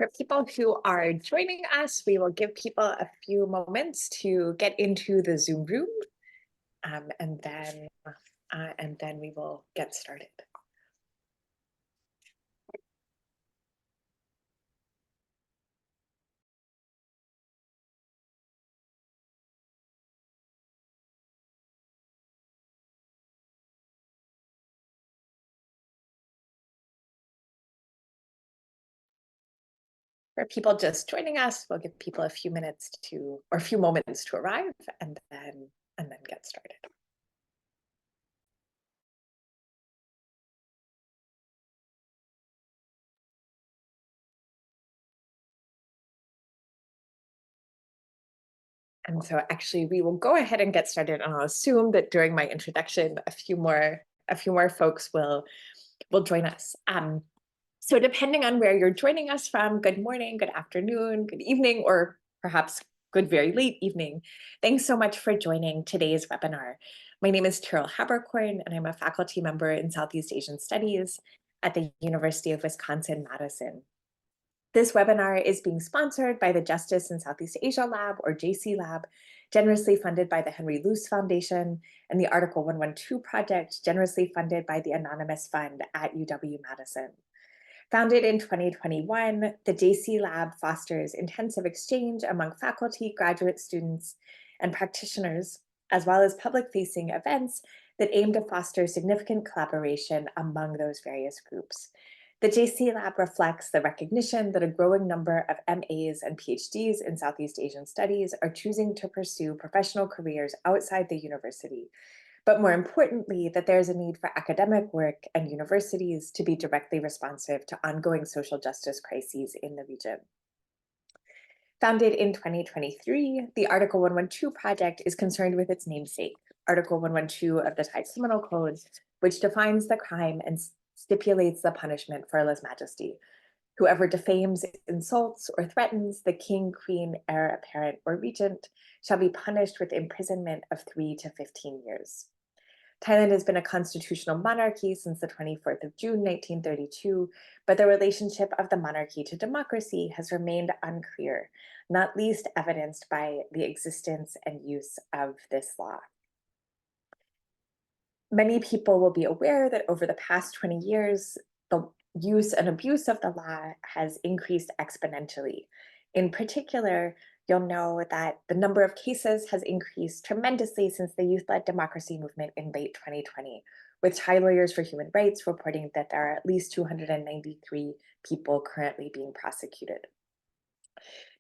For people who are joining us, we will give people a few moments to get into the Zoom room, and then we will get started. For people just joining us, we'll give people a few minutes or a few moments to arrive, and then get started. And so actually we will go ahead and get started, and I'll assume that during my introduction, a few more folks will join us. So depending on where you're joining us from, good morning, good afternoon, good evening, or perhaps good very late evening. Thanks so much for joining today's webinar. My name is Terrell Haberkorn, and I'm a faculty member in Southeast Asian Studies at the University of Wisconsin-Madison. This webinar is being sponsored by the Justice in Southeast Asia Lab, or JC Lab, generously funded by the Henry Luce Foundation, and the Article 112 Project, generously funded by the Anonymous Fund at UW-Madison. Founded in 2021, the JC Lab fosters intensive exchange among faculty, graduate students, and practitioners, as well as public-facing events that aim to foster significant collaboration among those various groups. The JC Lab reflects the recognition that a growing number of MAs and PhDs in Southeast Asian Studies are choosing to pursue professional careers outside the university, but more importantly, that there is a need for academic work and universities to be directly responsive to ongoing social justice crises in the region. Founded in 2023, the Article 112 Project is concerned with its namesake, Article 112 of the Thai Criminal Code, which defines the crime and stipulates the punishment for lese majeste. Whoever defames, insults, or threatens the king, queen, heir apparent, or regent shall be punished with imprisonment of 3 to 15 years. Thailand has been a constitutional monarchy since the 24th of June, 1932, but the relationship of the monarchy to democracy has remained unclear, not least evidenced by the existence and use of this law. Many people will be aware that over the past 20 years, the use and abuse of the law has increased exponentially. In particular, you'll know that the number of cases has increased tremendously since the youth-led democracy movement in late 2020, with Thai Lawyers for Human Rights reporting that there are at least 293 people currently being prosecuted.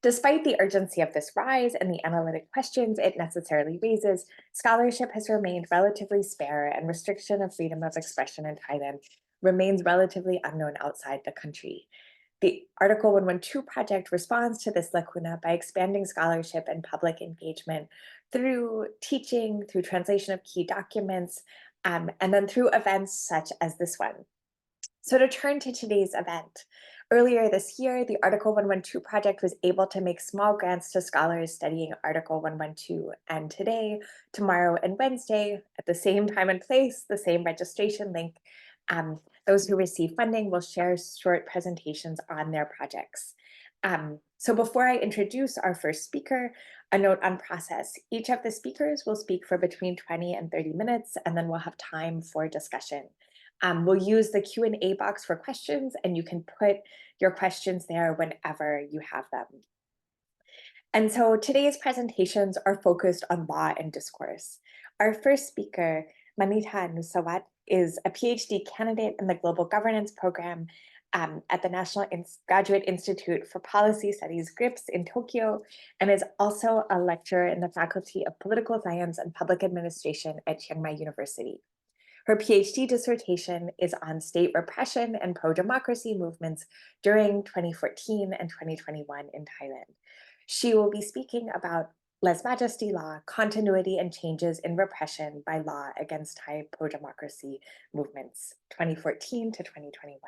Despite the urgency of this rise and the analytic questions it necessarily raises, scholarship has remained relatively spare, and restriction of freedom of expression in Thailand remains relatively unknown outside the country. The Article 112 Project responds to this lacuna by expanding scholarship and public engagement through teaching, through translation of key documents, and then through events such as this one. So to turn to today's event, earlier this year, the Article 112 Project was able to make small grants to scholars studying Article 112. And today, tomorrow, and Wednesday, at the same time and place, the same registration link, those who receive funding will share short presentations on their projects. So before I introduce our first speaker, a note on process. Each of the speakers will speak for between 20 and 30 minutes, and then we'll have time for discussion. We'll use the Q&A box for questions, and you can put your questions there whenever you have them. And so today's presentations are focused on law and discourse. Our first speaker, Manita Noosawat, is a PhD candidate in the Global Governance Program at the National Graduate Institute for Policy Studies, GRIPS, in Tokyo, and is also a lecturer in the Faculty of Political Science and Public Administration at Chiang University. Her PhD dissertation is on state repression and pro-democracy movements during 2014 and 2021 in Thailand. She will be speaking about Lese Majeste Law, continuity and changes in repression by law against Thai pro-democracy movements, 2014 to 2021.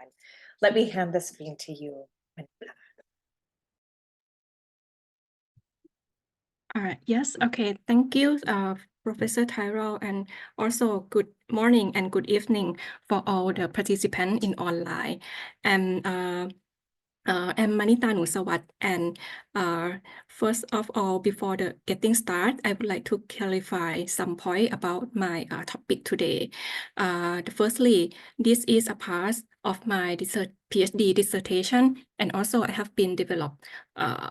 Let me hand the screen to you, Manita. All right. Yes. Okay. Thank you, Professor Tyrell, and also good morning and good evening for all the participants in online. And I'm Manita Noosawat, and first of all, before getting started, I would like to clarify some point about my topic today. Firstly, this is a part of my PhD dissertation, and also I have been developed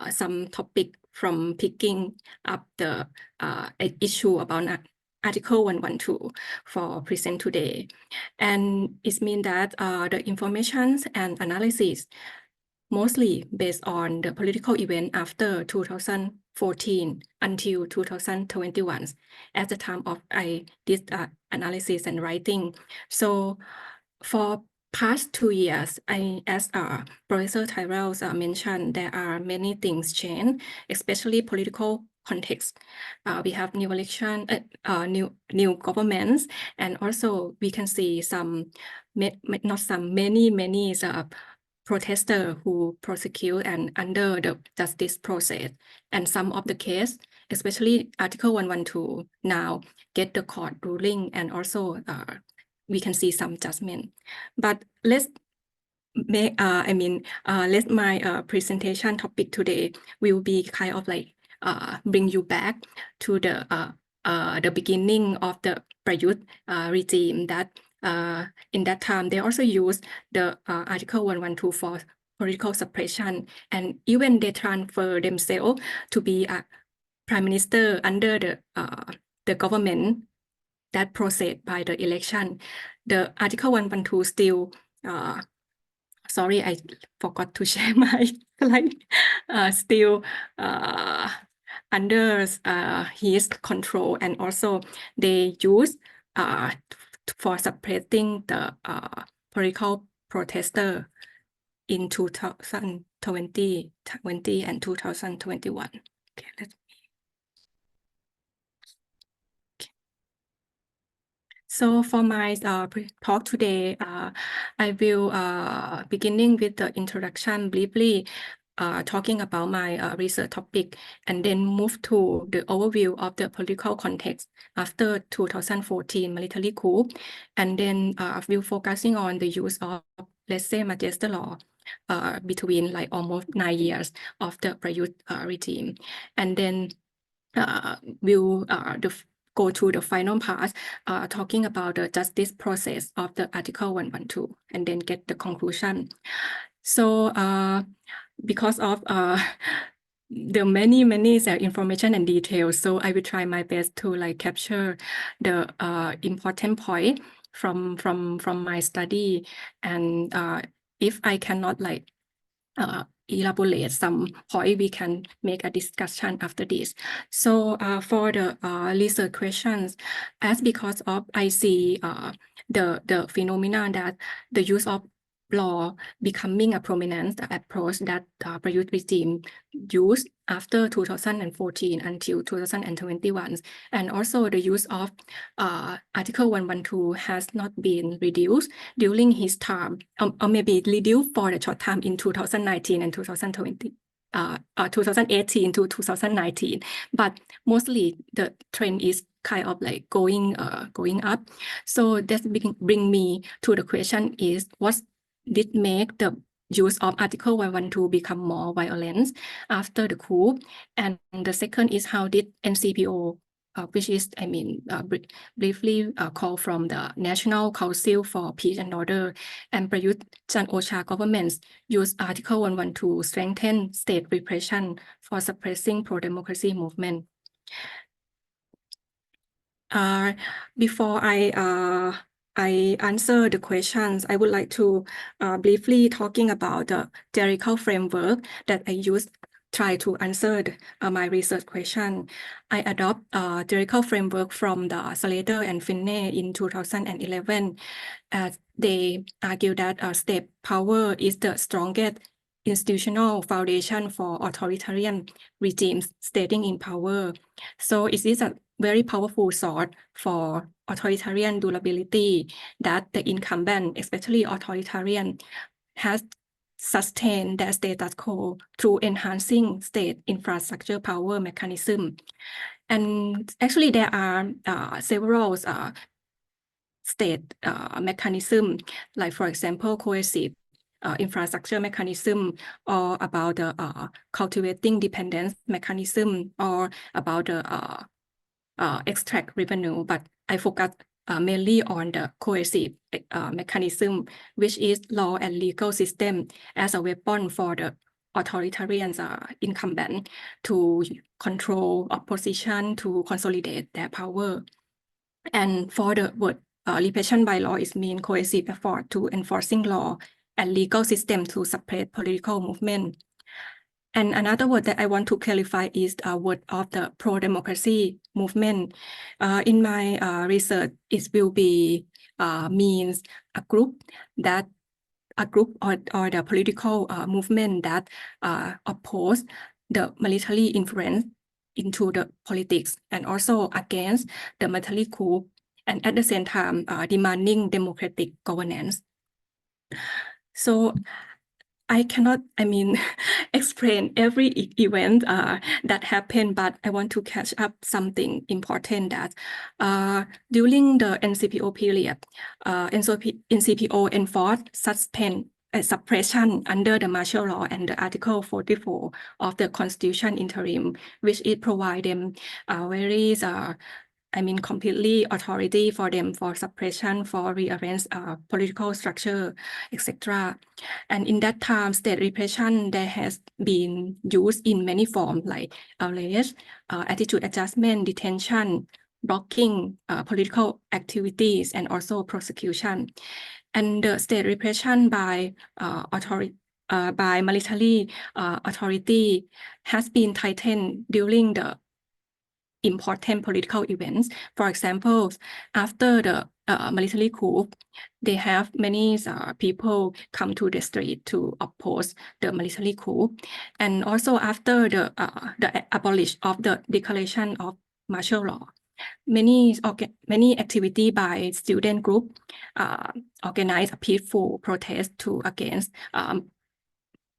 some topic from picking up the issue about Article 112 for present today. And it means that the information and analysis mostly based on the political event after 2014 until 2021 at the time of I did analysis and writing. So for past 2 years, as Professor Tyrell mentioned, there are many things change, especially political context. We have new election, new governments, and also we can see some, not some, many protesters who prosecute and under the justice process. And some of the case, especially Article 112 now get the court ruling, and also we can see some judgment. But let's let my presentation topic today will be kind of like bring you back to the beginning of the Prayut regime that in that time they also used the Article 112 for political suppression, and even they transfer themselves to be a prime minister under the government that process by the election. The Article 112 still sorry, I forgot to share my slide. Still under his control, and also they use for suppressing the political protester in 2020 and 2021. Okay, So for my talk today, I will beginning with the introduction briefly, talking about my research topic, and then move to the overview of the political context after 2014 military coup, and then we'll focusing on the use of Lese Majeste Law between like almost 9 years of the Prayut regime, and then we'll go to the final part, talking about the justice process of the Article 112, and then get the conclusion. So because of the many information and details, so I will try my best to like capture the important point from my study, and if I cannot like elaborate some point, we can make a discussion after this. So for the research questions, as because of I see the phenomenon that the use of law becoming a prominent approach that Prayut regime used after 2014 until 2021, and also the use of Article 112 has not been reduced during his term, or maybe reduced for a short time in 2019 and 2020. 2018 to 2019, but mostly the trend is kind of like going up. So that bring me to the question is, what did make the use of Article 112 become more violent after the coup? And the second is, how did NCPO, which is, briefly called from the National Council for Peace and Order, and Prayut Chan-o-cha governments use Article 112 to strengthen state repression for suppressing pro-democracy movement. Before I answer the questions, I would like to briefly talking about the theoretical framework that I used try to answer my research question. I adopt a theoretical framework from the Slater and Finney in 2011. They argue that state power is the strongest institutional foundation for authoritarian regimes staying in power. So it is a very powerful source for authoritarian durability that the incumbent, especially authoritarian, has sustained their status quo through enhancing state infrastructure power mechanism. And actually there are several state mechanism, like for example, coercive infrastructure mechanism, or about the cultivating dependence mechanism, or about the extract revenue. But I focus mainly on the coercive mechanism, which is law and legal system as a weapon for the authoritarian incumbent to control opposition, to consolidate their power. And for the word repression by law is mean coercive effort to enforcing law and legal system to suppress political movement. And another word that I want to clarify is a word of the pro-democracy movement. In my research, it will be means a group or the political movement that oppose the military influence into the politics, and also against the military coup, and at the same time demanding democratic governance. So I cannot, explain every event that happened, but I want to catch up something important that during the NCPO period, NCPO enforced suppression under the martial law and the Article 44 of the Constitution interim, which it provide them very completely authority for them for suppression, for rearrange political structure, etc. And in that time, state repression, there has been used in many forms like arrest, attitude adjustment, detention, blocking political activities, and also prosecution. And the state repression by military authority has been tightened during the important political events. For example, after the military coup, they have many people come to the street to oppose the military coup. And also after the abolish of the declaration of martial law, many activity by student group organize a peaceful protest to against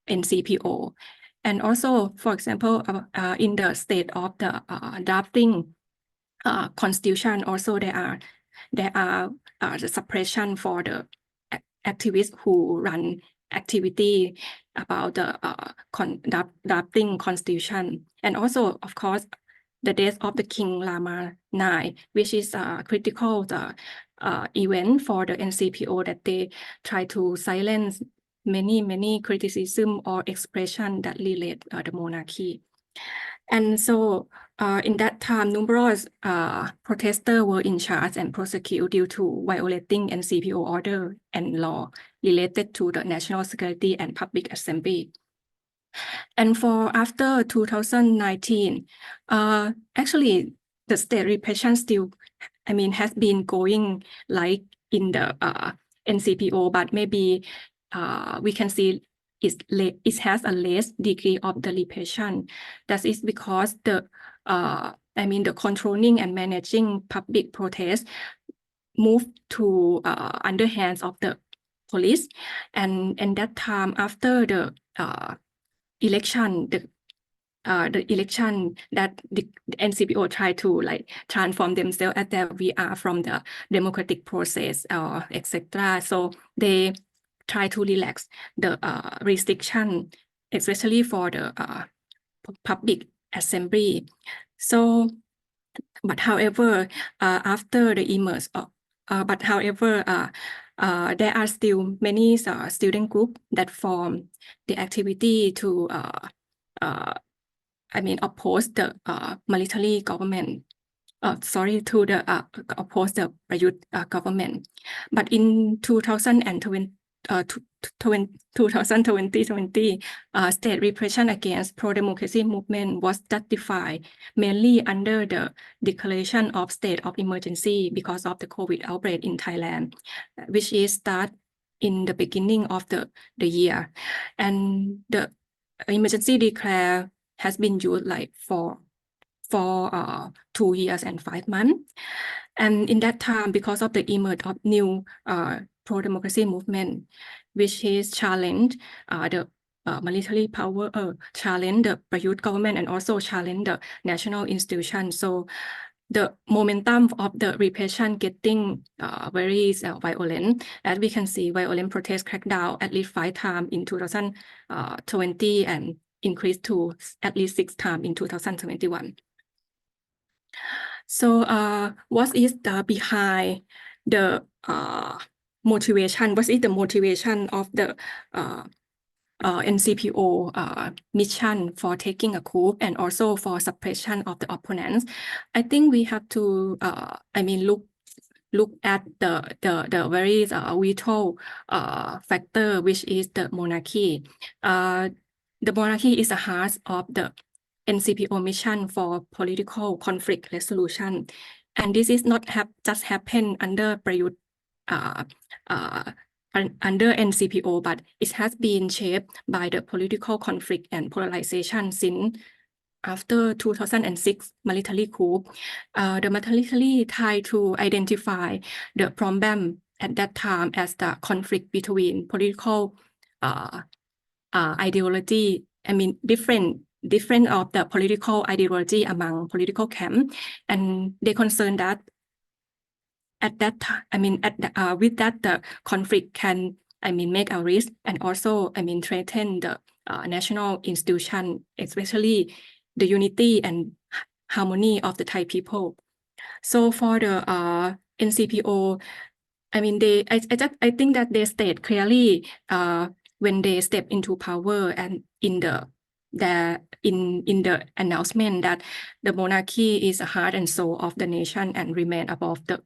NCPO. And also, for example, in the state of the drafting constitution, also there are the suppression for the activists who run activity about the drafting constitution. And also, of course, the death of the King Lama IX, which is a critical event for the NCPO, that they try to silence many criticism or expression that relate the monarchy. And so in that time, numerous protesters were in charge and prosecuted due to violating NCPO order and law related to the national security and public assembly. And for after 2019, actually the state repression still, has been going like in the NCPO, but maybe we can see it has a less degree of the repression. That is because the the controlling and managing public protests moved to under hands of the police, and that time after the election, the election that the NCPO tried to transform themselves as that we are from the democratic process, etc. So they try to relax the restriction, especially for the public assembly. So, but however, after the emerge, there are still many student groups that form the activity to oppose the military government. To the oppose the Prayut government. But in 2020, state repression against pro-democracy movement was justified mainly under the declaration of state of emergency because of the COVID outbreak in Thailand, which is start in the beginning of the year. And the emergency declare has been used for 2 years and 5 months. And in that time, because of the emerge of new pro-democracy movement, which is challenge the military power, challenge the Prayut government, and also challenge the national institution. So the momentum of the repression getting very violent. As we can see, violent protests cracked down at least 5 times in 2020 and increased to at least 6 times in 2021. So what is the behind the motivation? What is the motivation of the NCPO mission for taking a coup and also for suppression of the opponents? I think we have to, look at the very vital factor, which is the monarchy. The monarchy is the heart of the NCPO mission for political conflict resolution, and this is not just happened under Prayut under NCPO, but it has been shaped by the political conflict and polarization since after 2006 military coup. The military tried to identify the problem at that time as the conflict between political ideology. Different of the political ideology among political camp, and they concerned that at that time, with that the conflict can make a risk and also threaten the national institution, especially the unity and harmony of the Thai people. So for the NCPO, I think that they state clearly when they step into power and in the announcement that the monarchy is the heart and soul of the nation and remain above the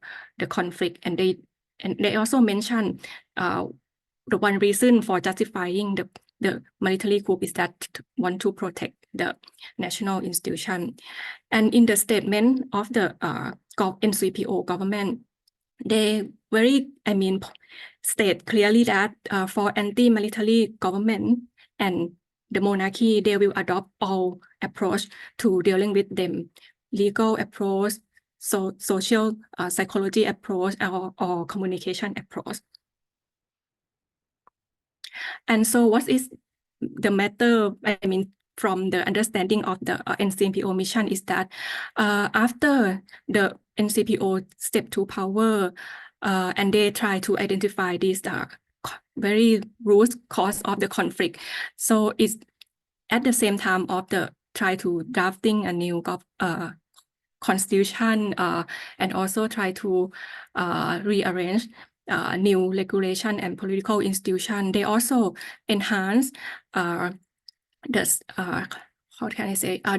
conflict, and they also mention the one reason for justifying the military coup is that want to protect the national institution. And in the statement of the NCPO government, they very state clearly that for anti-military government and the monarchy, they will adopt all approach to dealing with them: legal approach, social psychology approach, or communication approach. And so what is the matter, from the understanding of the NCPO mission is that after the NCPO step to power and they try to identify these very root cause of the conflict. So it's at the same time of the try to drafting a new constitution and also try to rearrange new regulation and political institution. They also enhance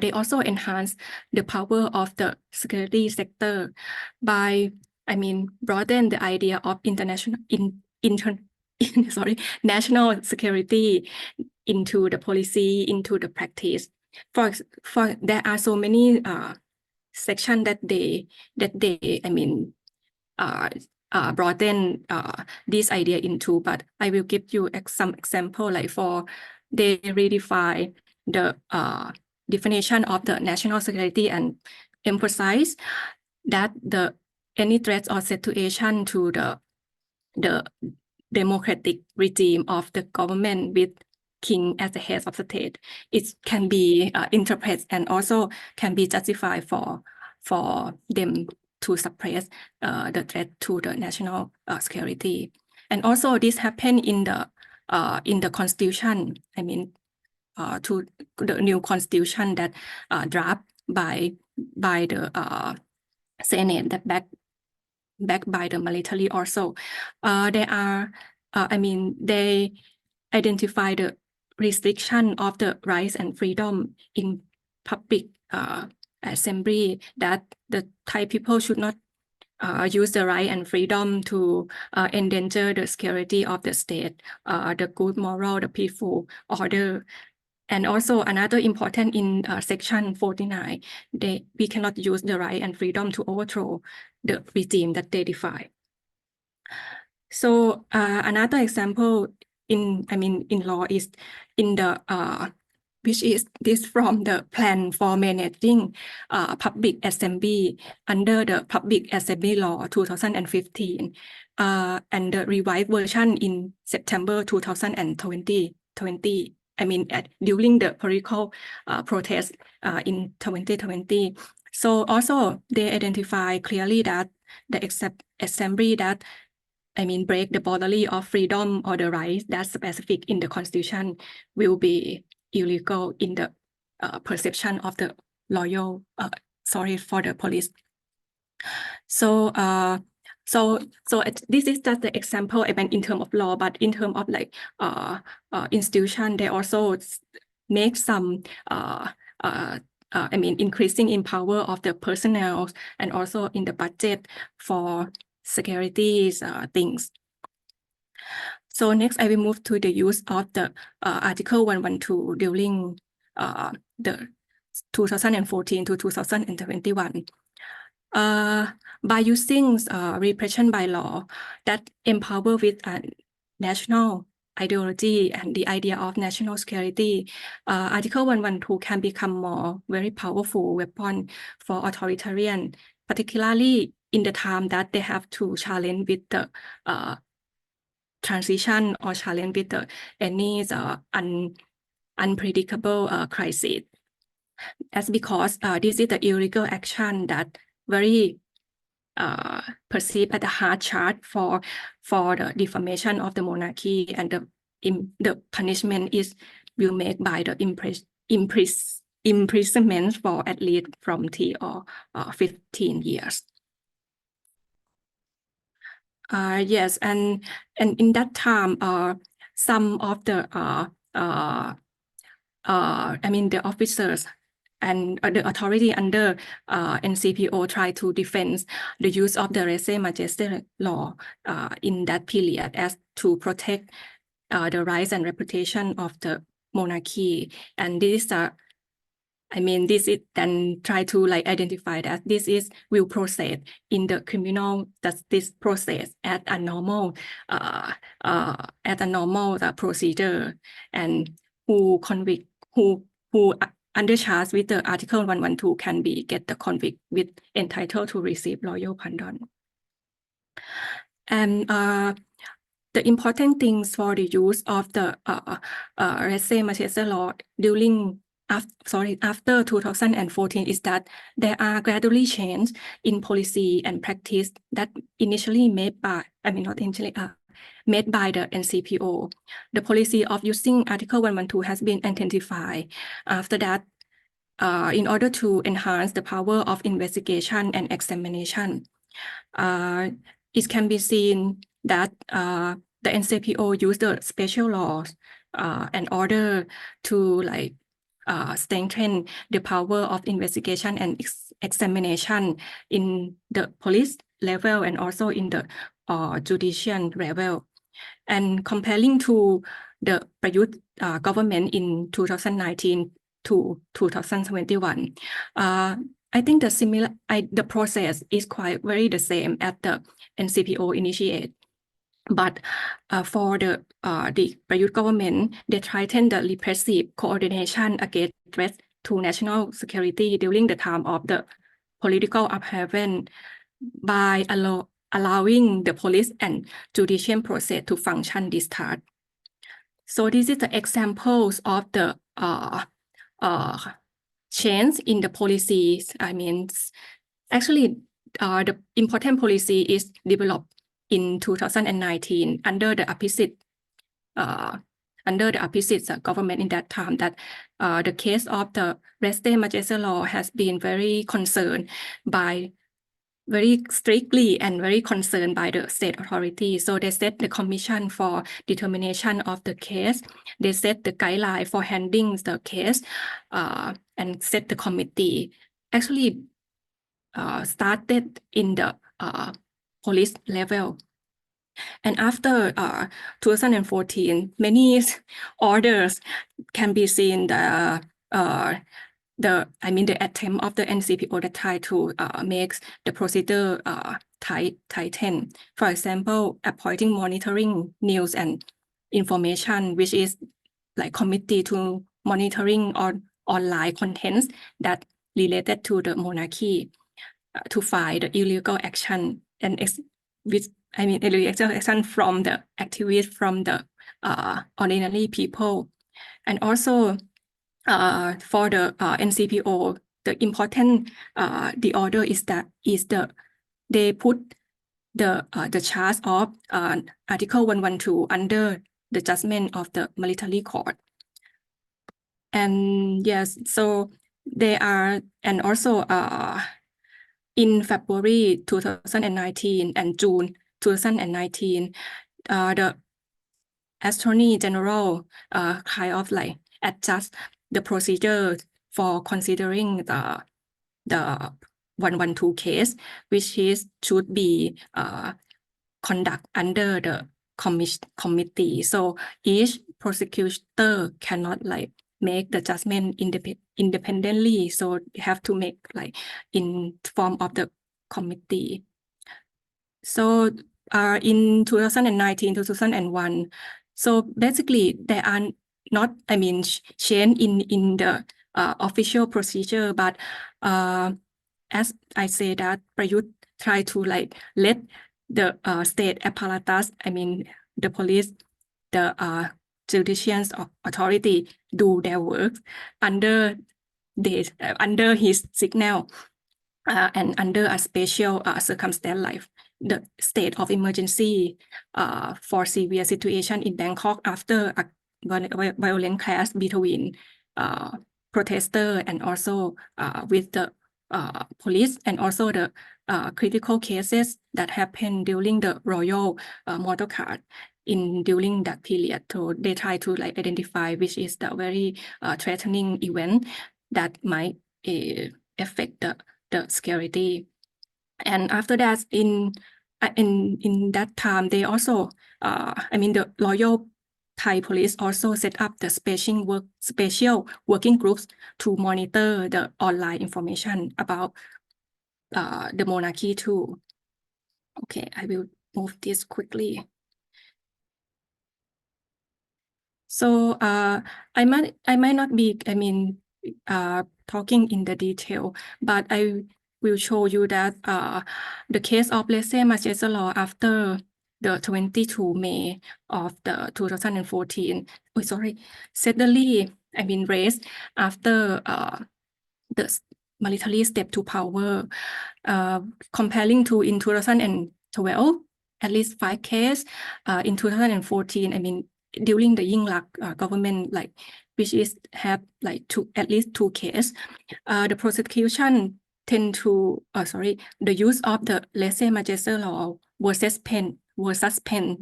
they also enhance the power of the security sector by broaden the idea of national security into the policy, into the practice. For there are so many sections that they broaden this idea into, but I will give you some example. Like they redefine the definition of the national security and emphasize that any threats or situation to the democratic regime of the government with king as the head of the state, it can be interpreted and also can be justified for them to suppress the threat to the national security. And also this happened in the constitution, to the new constitution that draft by the Senate, that backed by the military also. They identify the restriction of the rights and freedom in public assembly, that the Thai people should not use the right and freedom to endanger the security of the state, the good moral, the peaceful order. And also another important in section 49, we cannot use the right and freedom to overthrow the regime that they define. So another example in law is in the which is this from the plan for managing public assembly under the Public Assembly Law 2015 and the revised version in September 2020. During the political protest in 2020, So also they identify clearly that the assembly that break the boundary of freedom or the rights that's specific in the Constitution will be illegal in the perception of the loyal, for the police. So this is just the example in terms of law, but in terms of like institution, they also make some increasing in power of the personnel and also in the budget for securities things. So next, I will move to the use of the Article 112 during the 2014 to 2021. By using repression by law that empower with national ideology and the idea of national security, Article 112 can become very powerful weapon for authoritarian, particularly in the time that they have to challenge with the transition or challenge with any unpredictable crisis. As because this is the illegal action that very perceived as a hard charge for the defamation of the monarchy, and the punishment will make by the imprisonment for at least from 3 or 15 years. Yes, and in that time, some of the the officers and the authority under NCPO try to defend the use of the Lese Majeste Law in that period as to protect the rights and reputation of the monarchy. And this this is then try to like identify that this will proceed in the criminal justice process at a normal procedure, and who convict who under charge with the Article 112 can be get the convict with entitled to receive royal pardon. And the important things for the use of the Lese Majeste Law during after 2014 is that there are gradually changes in policy and practice that initially made by made by the NCPO. The policy of using Article 112 has been intensified. After that, in order to enhance the power of investigation and examination, it can be seen that the NCPO used the special laws in order to strengthen the power of investigation and examination in the police level and also in the judicial level. And comparing to the Prayut government in 2019 to 2021, I think the process is very the same as the NCPO initiate. But for the Prayut government, they tightened the repressive coordination against threats to national security during the time of the political upheaval by allowing the police and judicial process to function discharged. So this is the examples of the change in the policies. Actually, the important policy is developed in 2019 under the opposite government in that time, that the case of the Lese Majeste Law has been very strictly and very concerned by the state authority. So they set the commission for determination of the case. They set the guideline for handling the case and set the committee. Actually, started in the police level. And after 2014, many orders can be seen the attempt of the NCPO that try to make the procedure tighten. For example, appointing monitoring news and information, which is like committee to monitoring on online contents that related to the monarchy to find the illegal action and illegal action from the activists, from the ordinary people. And also for the NCPO, the important the order is that they put the charge of Article 112 under the judgment of the military court. And yes, so they are, and also in February 2019 and June 2019, the Attorney General kind of like adjust the procedure for considering the 112 case, which should be conduct under the committee. So each prosecutor cannot like make the judgment independently. So you have to make like in form of the committee. So in 2019, 2001, so basically there are not, I mean, change in the official procedure, but as I say that Prayut try to like let the state apparatus, I mean, the police, the judicial authority do their work under his signal and under a special circumstance like the state of emergency for severe situation in Bangkok after a violent clash between protester and also with the police, and also the critical cases that happened during the royal motor car during that period. So they try to like identify which is the very threatening event that might affect the security. And after that, in that time, they also, I mean, the loyal Thai police also set up the special working groups to monitor the online information about the monarchy too. Okay, I will move this quickly. So I might not be, I mean, talking in the detail, but I will show you that the case of Lese Majeste Law after the 22 May of the 2014, suddenly, I mean, raised after the military step to power, comparing to in 2012, at least 5 cases, in 2014, I mean, during the Yingluck government, like, which is have like at least 2 cases, the prosecution tend to, the use of the Lese Majeste Law was suspended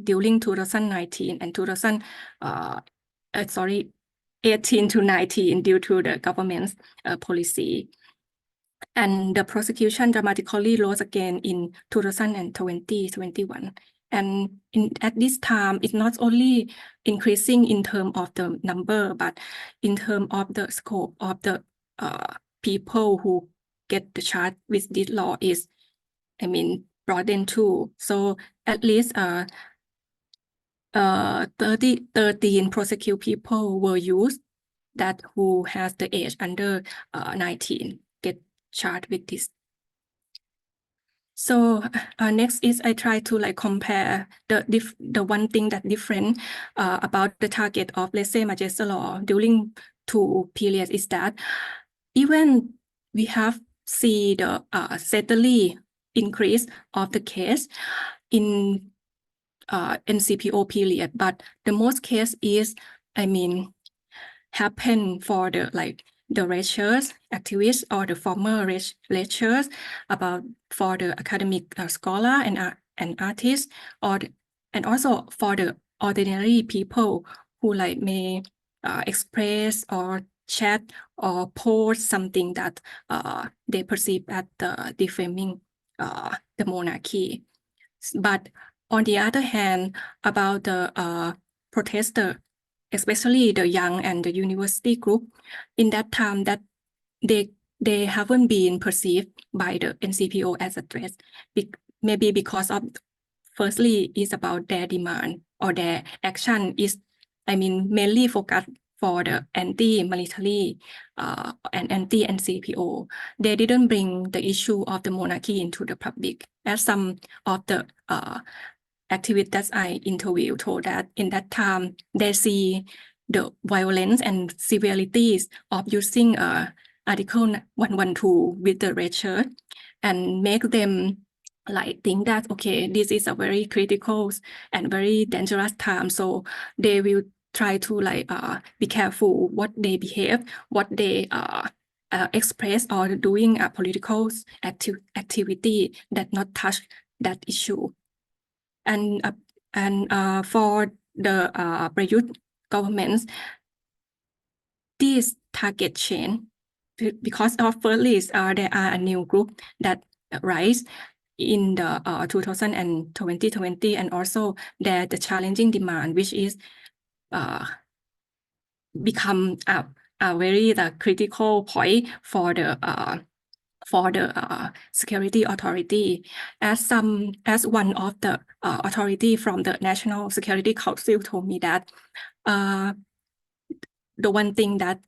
during 2019 and 18 to 19 due to the government's policy. And the prosecution dramatically rose again in 2020-21. And at this time, it's not only increasing in terms of the number, but in terms of the scope of the people who get the charge with this law is, I mean, broadened too. So at least 13 prosecute people were used that who has the age under 19 get charged with this. So next is I try to like compare the one thing that different about the target of Lese Majeste Law during 2 periods is that even we have see the steadily increase of the case in NCPO period, but the most case is, I mean, happen for the like the researchers, activists, or the former researchers about for the academic scholar and artists, and also for the ordinary people who like may express or chat or post something that they perceive as defaming the monarchy. But on the other hand, about the protester, especially the young and the university group, in that time that they haven't been perceived by the NCPO as a threat, maybe because of, firstly, is about their demand or their action is, I mean, mainly focused for the anti-military and anti-NCPO. They didn't bring the issue of the monarchy into the public, as some of the activists that I interviewed told that in that time they see the violence and severities of using Article 112 with the red shirt and make them like think that, okay, this is a very critical and very dangerous time. So they will try to like be careful what they behave, what they express or doing a political activity that not touch that issue. And for the Prayut governments, this target change because of firstly there are a new group that rise in the 2020 and also the challenging demand, which is become a very critical point for the security authority. As one of the authority from the National Security Council told me that the one thing that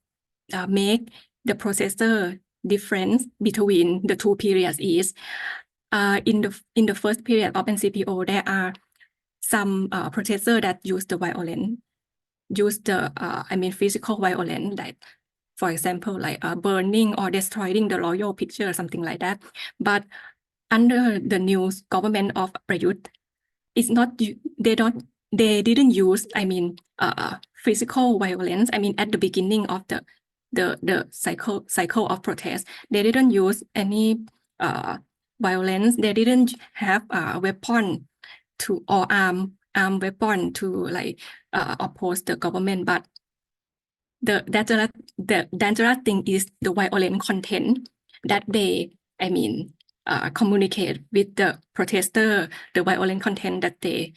make the processor difference between the two periods is in the first period of NCPO there are some processor that use the violence, use the physical violence, like for example like burning or destroying the royal picture or something like that. But under the new government of Prayut, it's not, they didn't use physical violence. At the beginning of the cycle of protest, they didn't use any violence. They didn't have a weapon to or arm weapon to like oppose the government. But the dangerous thing is the violent content that they communicate with the protester, the violent content that they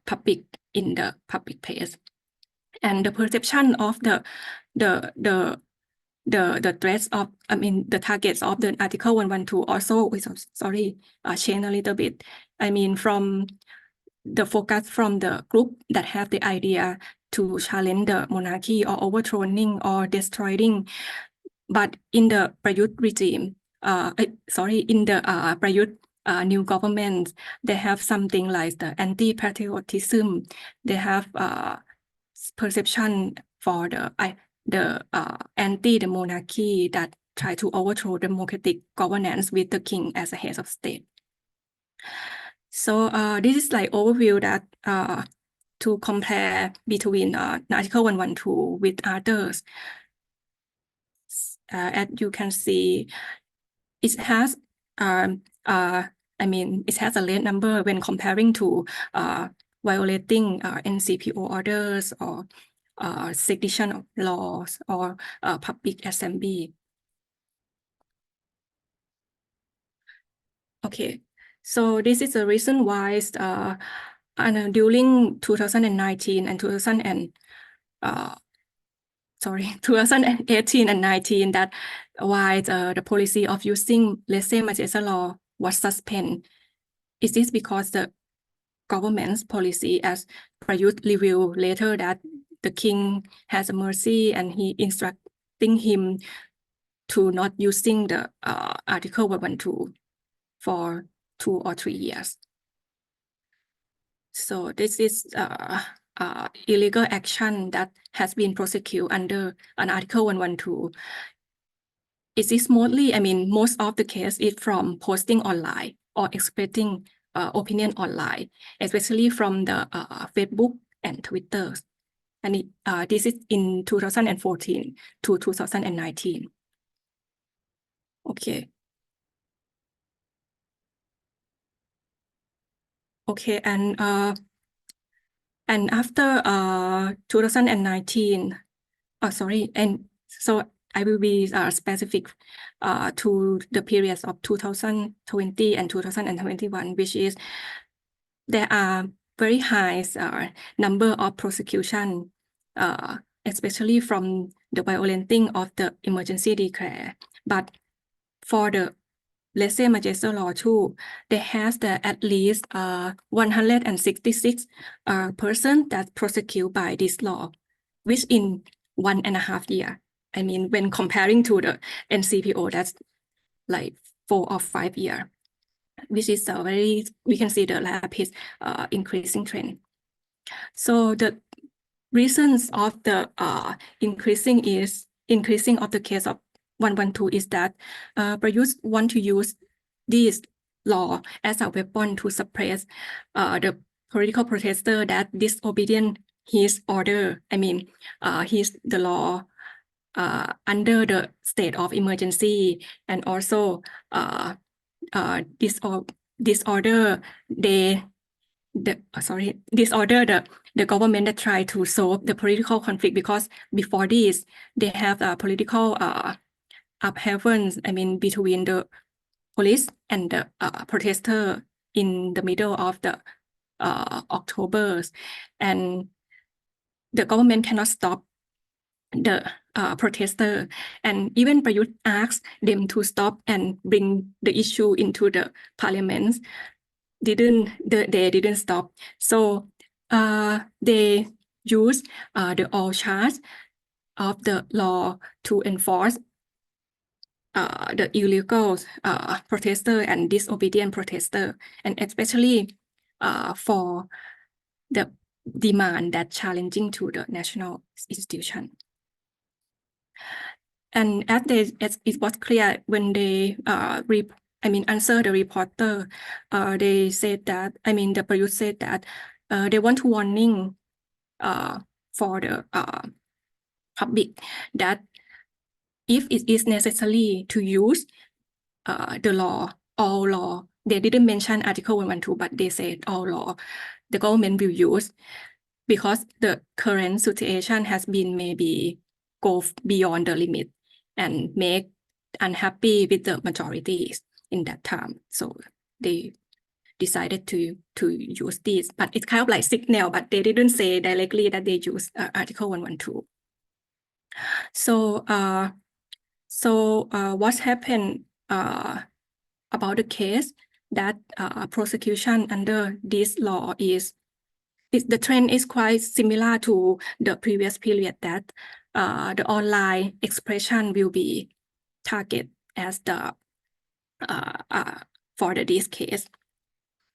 public in the public place. And the perception of the threats of the targets of the Article 112 also change a little bit. From the focus from the group that have the idea to challenge the monarchy or overthrowing or destroying. But in the Prayut regime, in the Prayut new government, they have something like the anti-patriotism. They have perception for the anti the monarchy that try to overthrow democratic governance with the king as a head of state. So this is like overview that to compare between Article 112 with others. As you can see, it has it has a less number when comparing to violating NCPO orders or sedition of laws or public assembly. Okay, so this is the reason why during 2019 and 2018 and 19, that why the policy of using Lese Majeste Law was suspended. Is this because the government's policy, as Prayut revealed later, that the king has a mercy and he instructing him to not using the Article 112 for 2 or 3 years. So this is illegal action that has been prosecuted under an Article 112. It is mostly, most of the case is from posting online or expressing opinion online, especially from the Facebook and Twitter. And this is in 2014 to 2019. Okay. Okay, and after 2019, and so I will be specific to the periods of 2020 and 2021, which is there are very high number of prosecution, especially from the violating of the emergency decree. But for the Lese Majeste Law too, there has at least 166 person that prosecuted by this law, which in 1.5 years. When comparing to the NCPO, that's like 4 or 5 years, which is we can see the rapid increasing trend. So the reasons of the increasing of the case of 112 is that Prayut want to use this law as a weapon to suppress the political protester that disobedient his order. I mean, the law under the state of emergency, and also disorder the government that try to solve the political conflict, because before this they have a political upheavals, I mean, between the police and the protester in the middle of the October, and the government cannot stop the protester, and even Prayut asked them to stop and bring the issue into the parliament. They didn't stop. So they used the all charge of the law to enforce the illegal protester and disobedient protester, and especially for the demand that challenging to the national institution. And as it was clear when they answer the reporter, they said that, the Prayut said that they want to warning for the public that if it is necessary to use the law, all law, they didn't mention Article 112, but they said all law, the government will use, because the current situation has been maybe go beyond the limit and make unhappy with the majorities in that time. So they decided to use this, but it's kind of like signal, but they didn't say directly that they use Article 112. So what happened about the case that prosecution under this law is the trend is quite similar to the previous period, that the online expression will be target as the for this case,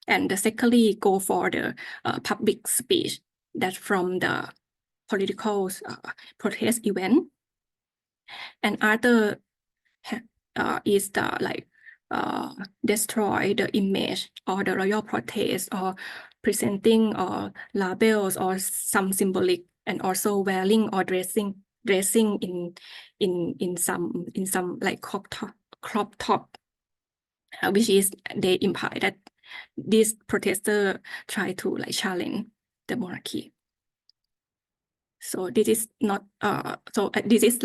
and secondly go for the public speech that from the political protest event, and other is the destroy the image or the royal protest, or presenting or labels or some symbolic, and also wearing or dressing in some like crop top, which is they imply that this protester try to challenge the monarchy. So this is not this is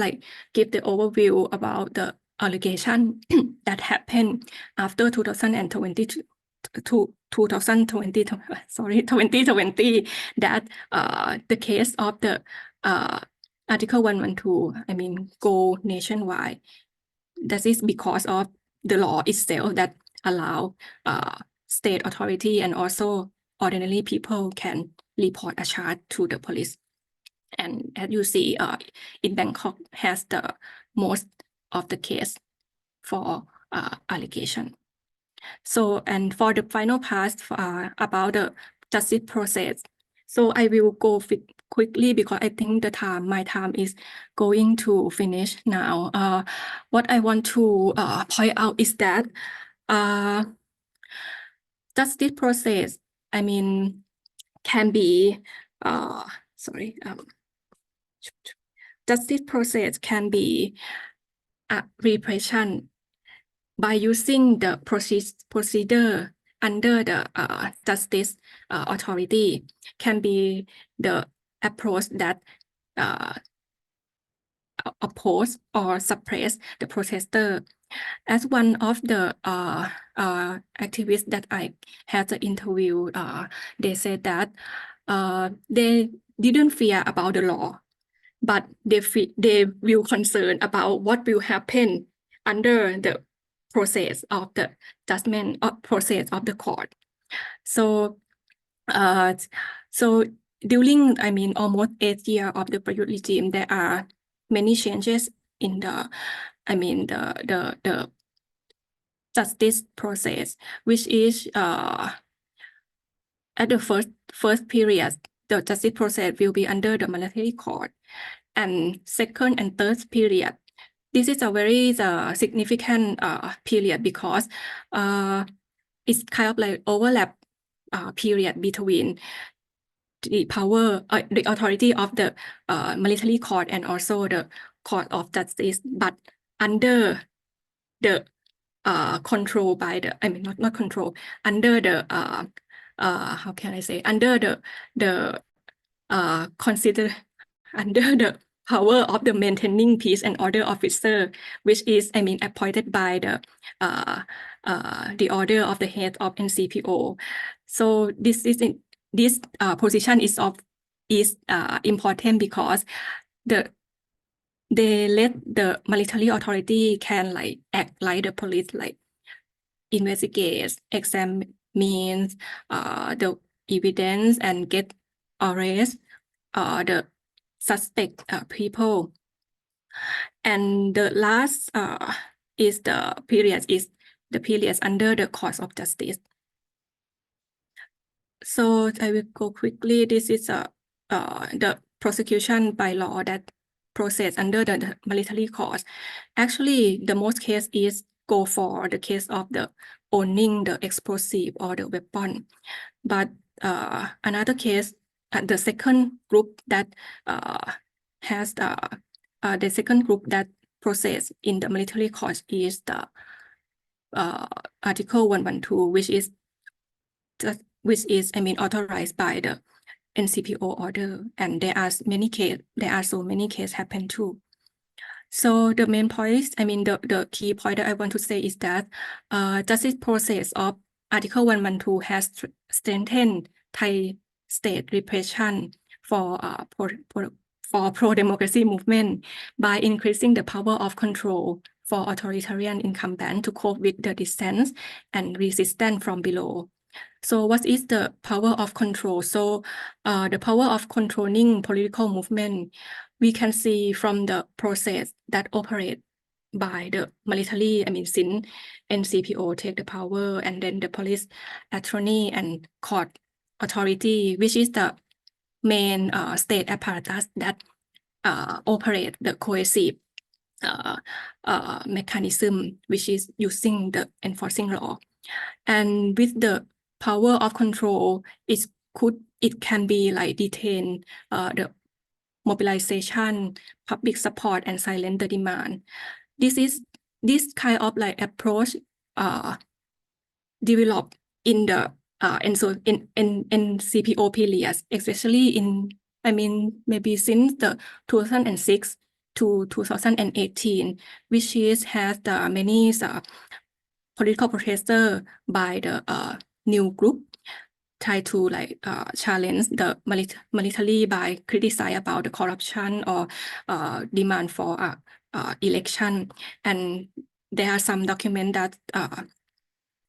give the overview about the allegation that happened after 2020 that the case of the Article 112, go nationwide. That is because of the law itself that allow state authority and also ordinary people can report a charge to the police. And as you see, in Bangkok has the most of the case for allegation. So, and for the final part about the justice process, so I will go quickly because I think my time is going to finish now. What I want to point out is that justice process, can be justice process can be repression by using the procedure under the justice authority, can be the approach that oppose or suppress the protester. As one of the activists that I had the interview, they said that they didn't fear about the law, but they will concern about what will happen under the process of the judgment process of the court. So during almost 8 years of the Prayut regime, there are many changes in the the justice process, which is at the first period, the justice process will be under the military court, and second and third period this is a very significant period because it's kind of like overlap period between the power, the authority of the military court and also the court of justice, but under the control by the, I mean, not control, under the how can I say, under the consider under the power of the maintaining peace and order officer, which is, I mean, appointed by the order of the head of NCPO. So this position is important because they let the military authority can like act like the police, like investigate, examine the evidence and get arrest the suspect people. And the last is the periods under the course of justice. So I will go quickly. This is the prosecution by law that process under the military court. Actually, the most case is go for the case of the owning the explosive or the weapon. But another case, the second group that has the second group that process in the military court is the Article 112, which is I mean authorized by the NCPO order, and there are so many cases happen too. So the main points, I mean the key point that I want to say is that justice process of Article 112 has strengthened Thai state repression for pro-democracy movement by increasing the power of control for authoritarian incumbent to cope with the dissent and resistance from below. So what is the power of control? So the power of controlling political movement, we can see from the process that operate by the military, I mean, since NCPO take the power, and then the police, attorney, and court authority, which is the main state apparatus that operate the coercive mechanism, which is using the enforcing law. And with the power of control, it can be like detain the mobilization, public support, and silence the demand. This kind of like approach developed in the in CPO periods, especially in, I mean, maybe since the 2006 to 2018, which has the many political protester by the new group try to like challenge the military by criticize about the corruption or demand for election. And there are some documents that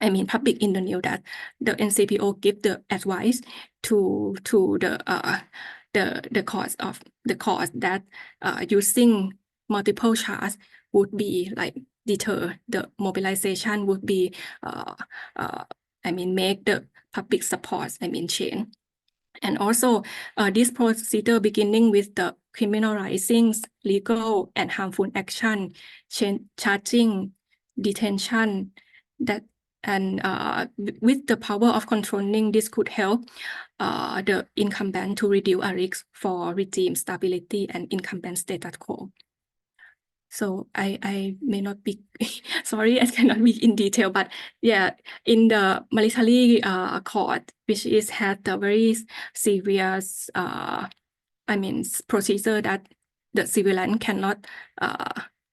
I mean public in the news that the NCPO give the advice to the cause that using multiple charges would be like deter the mobilization, would be I mean make the public support, I mean change. And also this procedure beginning with the criminalizing legal and harmful action, charging, detention, that, and with the power of controlling, this could help the incumbent to reduce a risk for regime stability and incumbent status quo. So I may not be, sorry, I cannot be in detail, but yeah, in the military court, which has the very serious, I mean, procedure that the civilian cannot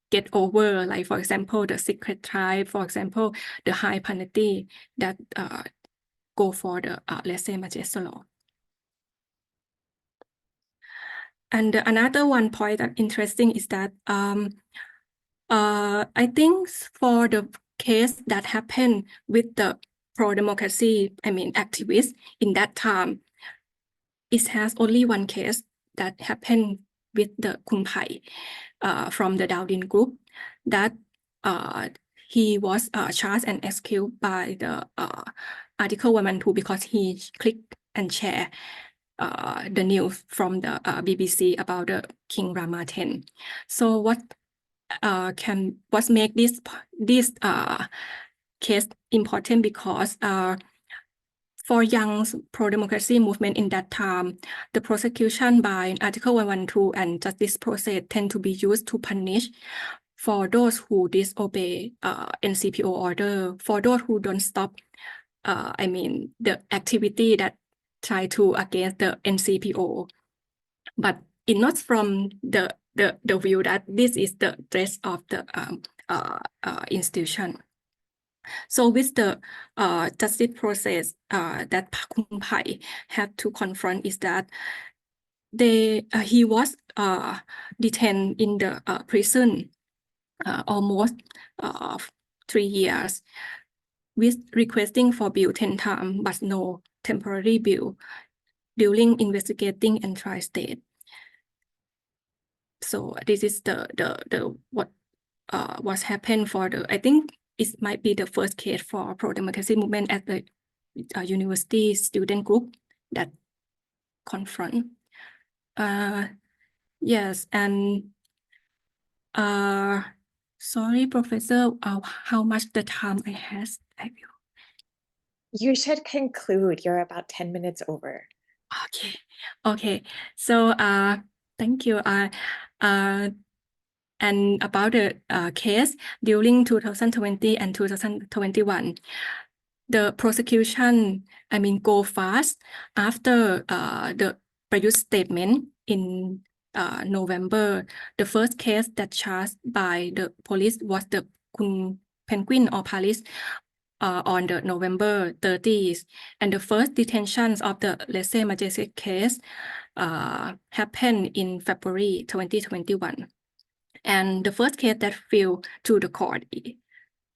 get over, like for example, the secret trial, for example, the high penalty that go for the Lese Majeste Law. And another one point that interesting is that I think for the case that happened with the pro-democracy, I mean, activists in that time, it has only one case that happened with the Kun Pai from the Dowdin group, that he was charged and executed by the Article 112 because he clicked and shared the news from the BBC about the King Rama X. So what was make this case important because for young pro-democracy movement in that time, the prosecution by Article 112 and justice process tend to be used to punish for those who disobey NCPO order, for those who don't stop, the activity that try to against the NCPO. But it's not from the view that this is the dress of the institution. So with the justice process that Khun Pai had to confront is that he was detained in the prison almost 3 years with requesting for bail 10 times, but no temporary bail during investigating and trial state. So this is the what's happened for I think it might be the first case for pro-democracy movement at the university student group that confront. Yes, and sorry, Professor, how much the time I has? I will. You should conclude. You're about 10 minutes over. Okay. So thank you. And about the case during 2020 and 2021, the prosecution, go fast after the Prayut statement in November. The first case that charged by the police was the Kun Penguin or Paris on the November 30th, and the first detentions of the Lese Majeste case happened in February 2021. And the first case that fell to the court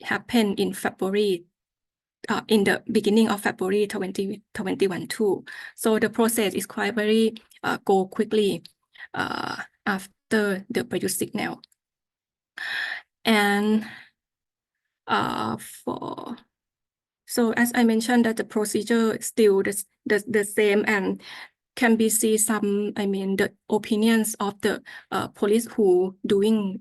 happened in February, in the beginning of February 2021 too. So the process is quite very go quickly after the Prayut signal. And so as I mentioned that the procedure is still the same and can be see some, the opinions of the police who dealing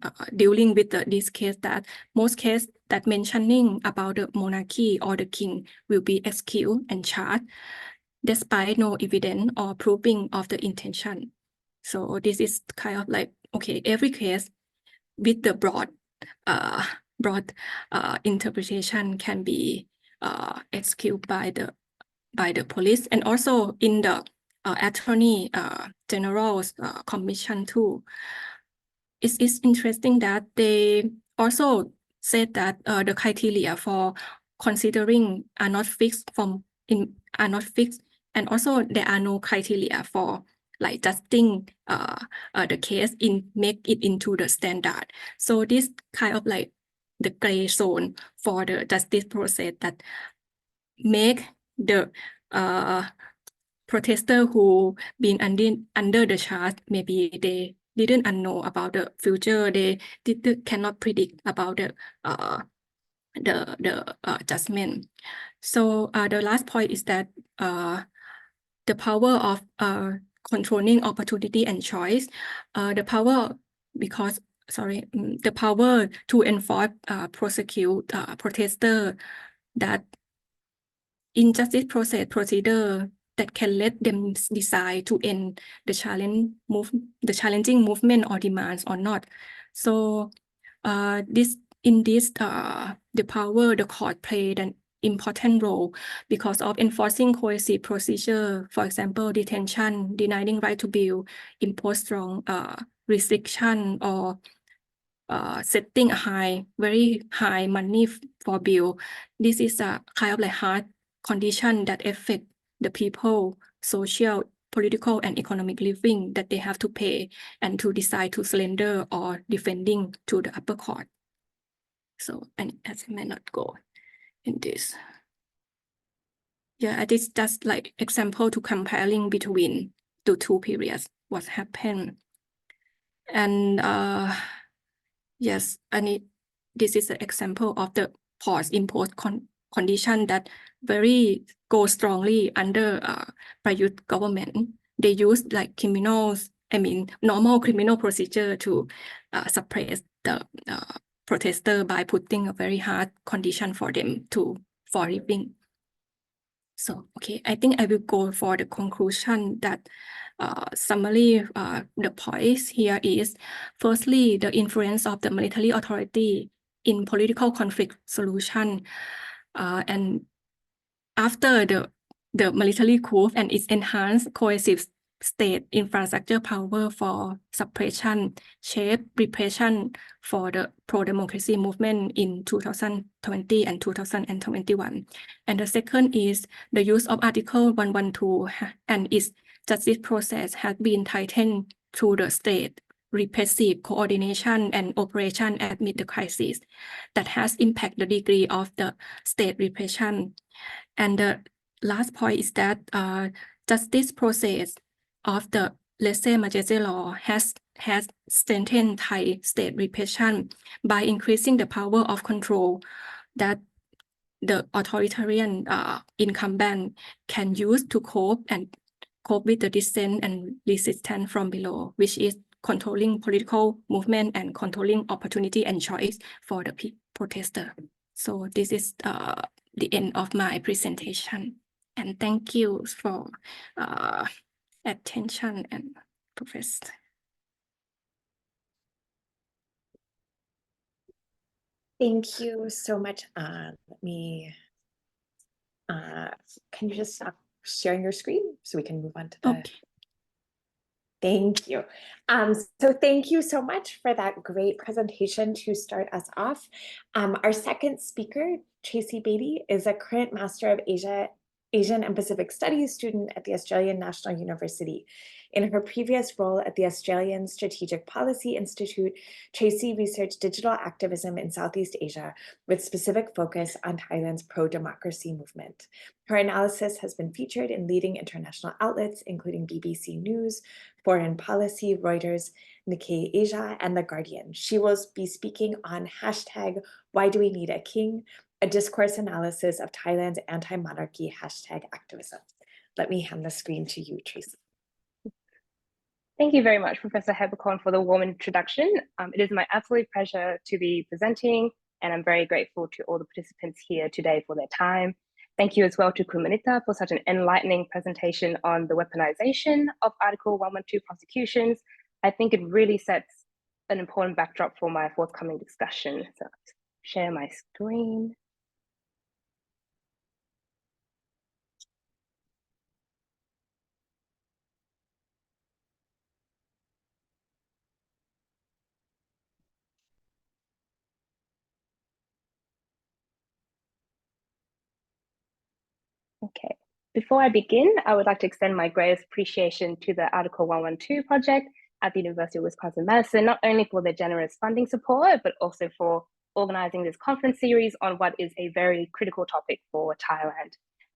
with this case, that most cases that mentioning about the monarchy or the king will be executed and charged despite no evidence or proving of the intention. So this is kind of like, okay, every case with the broad interpretation can be executed by the police, and also in the Attorney General's commission too. It's interesting that they also said that the criteria for considering are not fixed, and also there are no criteria for like judging the case make it into the standard. So this kind of like the gray zone for the justice process that make the protester who been under the charge, maybe they didn't know about the future, they cannot predict about the judgment. So the last point is that the power of controlling opportunity and choice, the power to enforce prosecute protester that injustice process procedure that can let them decide to end the challenging movement or demands or not. So the power the court played an important role because of enforcing coercive procedure, for example, detention, denying right to bail, impose strong restriction, or setting a very high money for bail. This is a kind of like hard condition that affect the people, social, political, and economic living that they have to pay and to decide to surrender or defending to the upper court. So, and as I may not go in this. Yeah, it is just like example to comparing between the two periods, what happened. And yes, this is an example of the pause imposed condition that very go strongly under Prayut government. They use like normal criminal procedure to suppress the protester by putting a very hard condition for them for living. So, okay, I think I will go for the conclusion that summary, the points here is, firstly, the influence of the military authority in political conflict solution, and after the military coup and its enhanced coercive state infrastructure power for suppression, shape repression for the pro-democracy movement in 2020 and 2021. And the second is the use of Article 112 and its justice process has been tightened through the state repressive coordination and operation amid the crisis that has impacted the degree of the state repression. And the last point is that justice process of the Lese Majeste Law has strengthened Thai state repression by increasing the power of control that the authoritarian incumbent can use to cope with the dissent and resistance from below, which is controlling political movement and controlling opportunity and choice for the protester. So this is the end of my presentation. And thank you for attention and Professor. Thank you so much. Let me, can you just stop sharing your screen so we can move on to the... Okay. Thank you. So thank you so much for that great presentation to start us off. Our second speaker, Tracy Beattie, is a current Master of Asian and Pacific Studies student at the Australian National University. In her previous role at the Australian Strategic Policy Institute, Tracy researched digital activism in Southeast Asia with specific focus on Thailand's pro-democracy movement. Her analysis has been featured in leading international outlets, including BBC News, Foreign Policy, Reuters, Nikkei Asia, and The Guardian. She will be speaking on hashtag Why Do We Need a King? A discourse analysis of Thailand's anti-monarchy hashtag activism. Let me hand the screen to you, Tracy. Thank you very much, Professor Heberkorn, for the warm introduction. It is my absolute pleasure to be presenting, and I'm very grateful to all the participants here today for their time. Thank you as well to Manita for such an enlightening presentation on the weaponization of Article 112 prosecutions. I think it really sets an important backdrop for my forthcoming discussion. So let's share my screen. Okay, before I begin, I would like to extend my greatest appreciation to the Article 112 project at the University of Wisconsin-Madison, not only for their generous funding support, but also for organizing this conference series on what is a very critical topic for Thailand.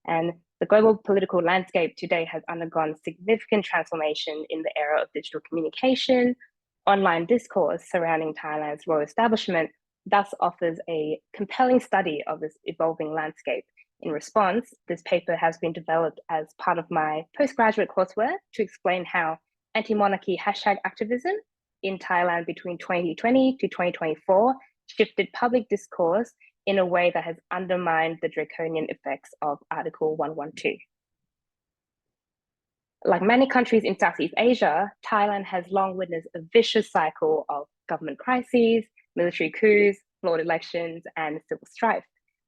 And the global political landscape today has undergone significant transformation in the era of digital communication. Online discourse surrounding Thailand's royal establishment thus offers a compelling study of this evolving landscape. In response, this paper has been developed as part of my postgraduate coursework to explain how anti-monarchy hashtag activism in Thailand between 2020 to 2024 shifted public discourse in a way that has undermined the draconian effects of Article 112. Like many countries in Southeast Asia, Thailand has long witnessed a vicious cycle of government crises, military coups, flawed elections, and civil strife.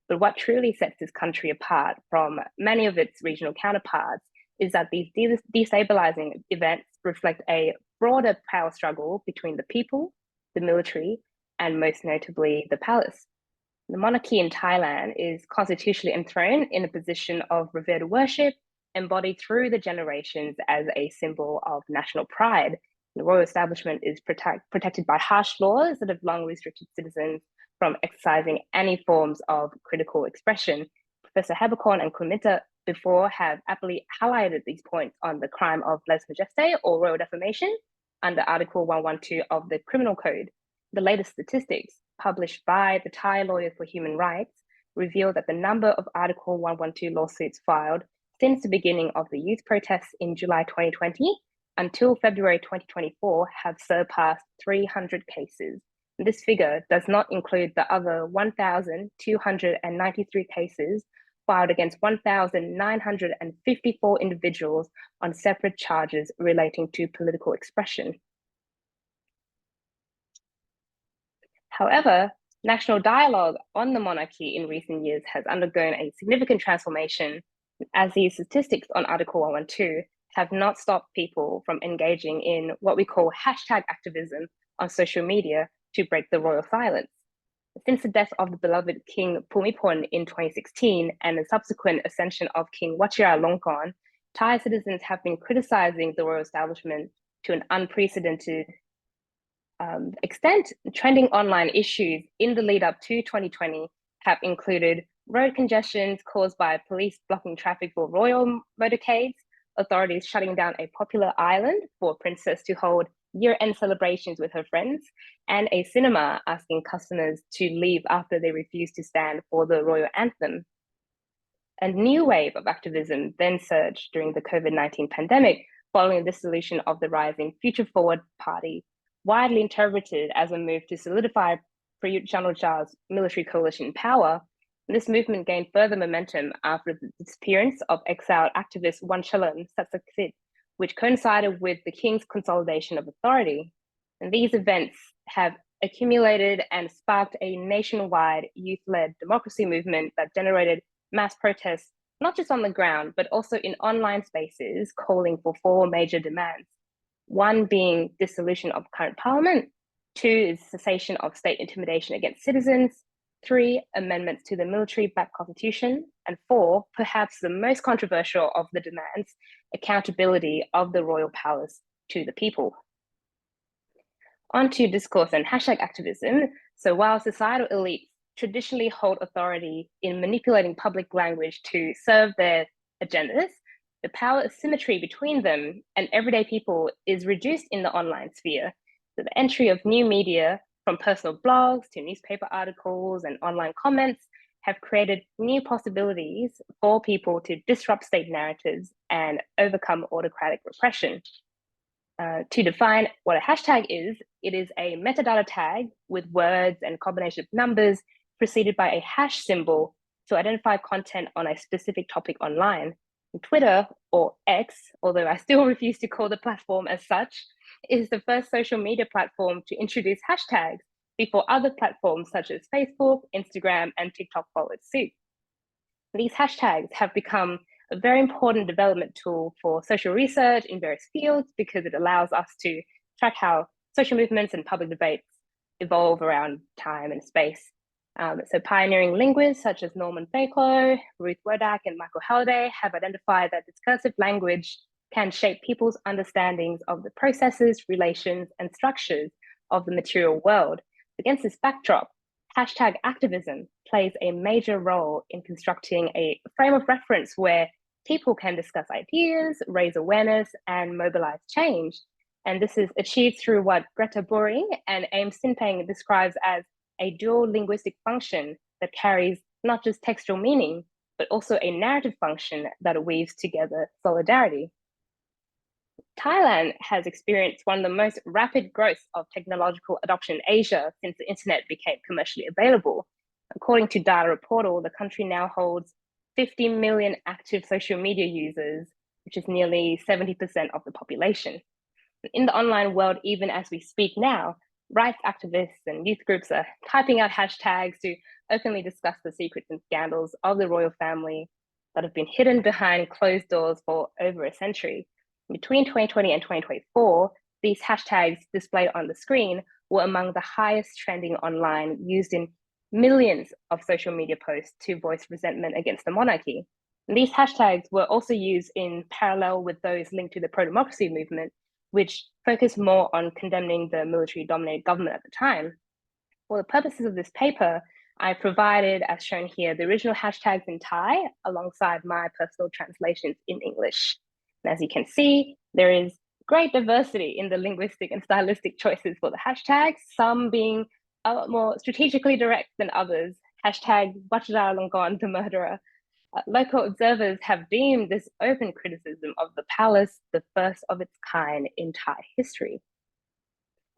But what truly sets this country apart from many of its regional counterparts is that these destabilizing events reflect a broader power struggle between the people, the military, and most notably the palace. The monarchy in Thailand is constitutionally enthroned in a position of revered worship, embodied through the generations as a symbol of national pride. The royal establishment is protected by harsh laws that have long restricted citizens from exercising any forms of critical expression. Professor Heberkorn and Manita before have aptly highlighted these points on the crime of lese majeste or royal defamation under Article 112 of the Criminal Code. The latest statistics published by the Thai Lawyer for Human Rights reveal that the number of Article 112 lawsuits filed since the beginning of the youth protests in July 2020 until February 2024 have surpassed 300 cases, This figure does not include the other 1,293 cases filed against 1,954 individuals on separate charges relating to political expression. However, national dialogue on the monarchy in recent years has undergone a significant transformation, as these statistics on Article 112 have not stopped people from engaging in what we call hashtag activism on social media to break the royal silence. Since the death of the beloved King Bhumibol in 2016 and the subsequent ascension of King Vajiralongkorn, Thai citizens have been criticizing the royal establishment to an unprecedented extent. Trending online issues in the lead up to 2020 have included road congestions caused by police blocking traffic for royal motorcades, authorities shutting down a popular island for a princess to hold year-end celebrations with her friends, and a cinema asking customers to leave after they refuse to stand for the royal anthem. A new wave of activism then surged during the COVID-19 pandemic following the dissolution of the rising Future Forward Party, widely interpreted as a move to solidify Prayut Chan-o-cha's military coalition in power. This movement gained further momentum after the disappearance of exiled activist Wanchalerm Satsaksit, which coincided with the king's consolidation of authority. And these events have accumulated and sparked a nationwide youth-led democracy movement that generated mass protests, not just on the ground, but also in online spaces, calling for 4 major demands. 1 being dissolution of current parliament, 2 is cessation of state intimidation against citizens, 3, amendments to the military-backed constitution, and 4, perhaps the most controversial of the demands, accountability of the royal powers to the people. On to discourse and hashtag activism. So while societal elites traditionally hold authority in manipulating public language to serve their agendas, the power asymmetry between them and everyday people is reduced in the online sphere. So the entry of new media, from personal blogs to newspaper articles and online comments, have created new possibilities for people to disrupt state narratives and overcome autocratic repression. To define what a hashtag is, it is a metadata tag with words and combination of numbers preceded by a hash symbol to identify content on a specific topic online. And Twitter, or X, although I still refuse to call the platform as such, is the first social media platform to introduce hashtags before other platforms such as Facebook, Instagram, and TikTok followed suit. These hashtags have become a very important development tool for social research in various fields because it allows us to track how social movements and public debates evolve around time and space. So pioneering linguists such as Norman Fakelow, Ruth Wodak, and Michael Halliday have identified that discursive language can shape people's understandings of the processes, relations, and structures of the material world. Against this backdrop, hashtag activism plays a major role in constructing a frame of reference where people can discuss ideas, raise awareness, and mobilize change. And this is achieved through what Greta Boring and Aim Sinpeng describes as a dual linguistic function that carries not just textual meaning, but also a narrative function that weaves together solidarity. Thailand has experienced one of the most rapid growth of technological adoption in Asia since the internet became commercially available. According to Data Portal, the country now holds 50 million active social media users, which is nearly 70% of the population. In the online world, even as we speak now, rights activists and youth groups are typing out hashtags to openly discuss the secrets and scandals of the royal family that have been hidden behind closed doors for over a century. Between 2020 and 2024, these hashtags displayed on the screen were among the highest trending online, used in millions of social media posts to voice resentment against the monarchy. And these hashtags were also used in parallel with those linked to the pro-democracy movement, which focused more on condemning the military-dominated government at the time. For the purposes of this paper, I provided, as shown here, the original hashtags in Thai alongside my personal translations in English. And as you can see, there is great diversity in the linguistic and stylistic choices for the hashtags, some being a lot more strategically direct than others. Hashtag Vajiralongkorn, the murderer. Local observers have deemed this open criticism of the palace the first of its kind in Thai history.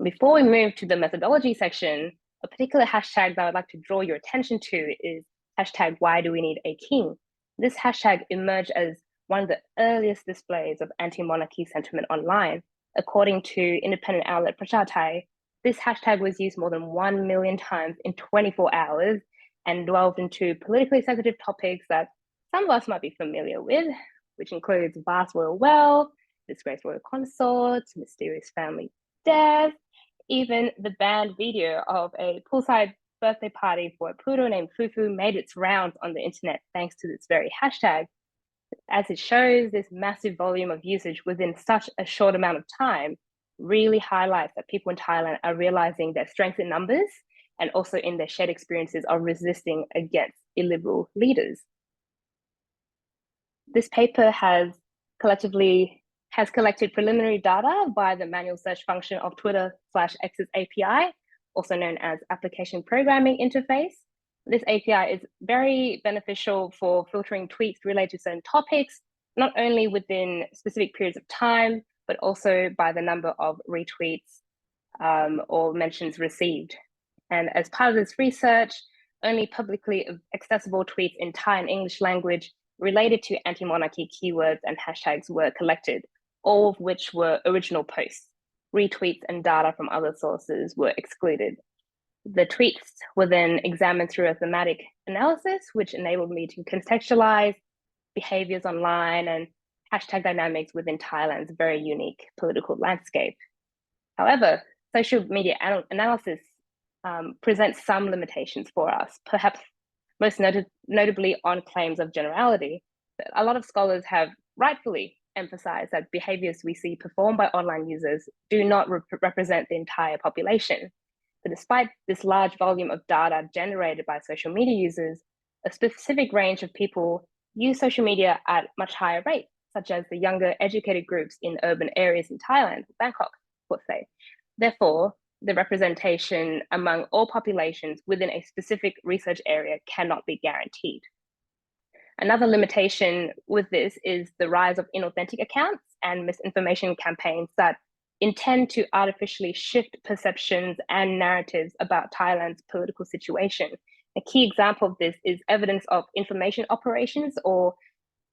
Before we move to the methodology section, a particular hashtag that I would like to draw your attention to is hashtag why do we need a king? This hashtag emerged as one of the earliest displays of anti-monarchy sentiment online. According to independent outlet Prachathai, this hashtag was used more than 1 million times in 24 hours and delved into politically sensitive topics that some of us might be familiar with, which includes vast royal wealth, disgraced royal consorts, mysterious family death, even the banned video of a poolside birthday party for a poodle named Fufu made its rounds on the internet thanks to this very hashtag. As it shows, this massive volume of usage within such a short amount of time really highlights that people in Thailand are realizing their strength in numbers and also in their shared experiences of resisting against illiberal leaders. This paper has collected preliminary data via the manual search function of Twitter/X's API, also known as Application Programming Interface. This API is very beneficial for filtering tweets related to certain topics, not only within specific periods of time, but also by the number of retweets or mentions received. And as part of this research, only publicly accessible tweets in Thai and English language related to anti-monarchy keywords and hashtags were collected, all of which were original posts. Retweets and data from other sources were excluded. The tweets were then examined through a thematic analysis, which enabled me to contextualize behaviors online and hashtag dynamics within Thailand's very unique political landscape. However, social media analysis presents some limitations for us, perhaps most notably on claims of generality. A lot of scholars have rightfully emphasized that behaviors we see performed by online users do not represent the entire population. But despite this large volume of data generated by social media users, a specific range of people use social media at much higher rates, such as the younger educated groups in urban areas in Thailand, Bangkok, let's say. Therefore, the representation among all populations within a specific research area cannot be guaranteed. Another limitation with this is the rise of inauthentic accounts and misinformation campaigns that intend to artificially shift perceptions and narratives about Thailand's political situation. A key example of this is evidence of information operations, or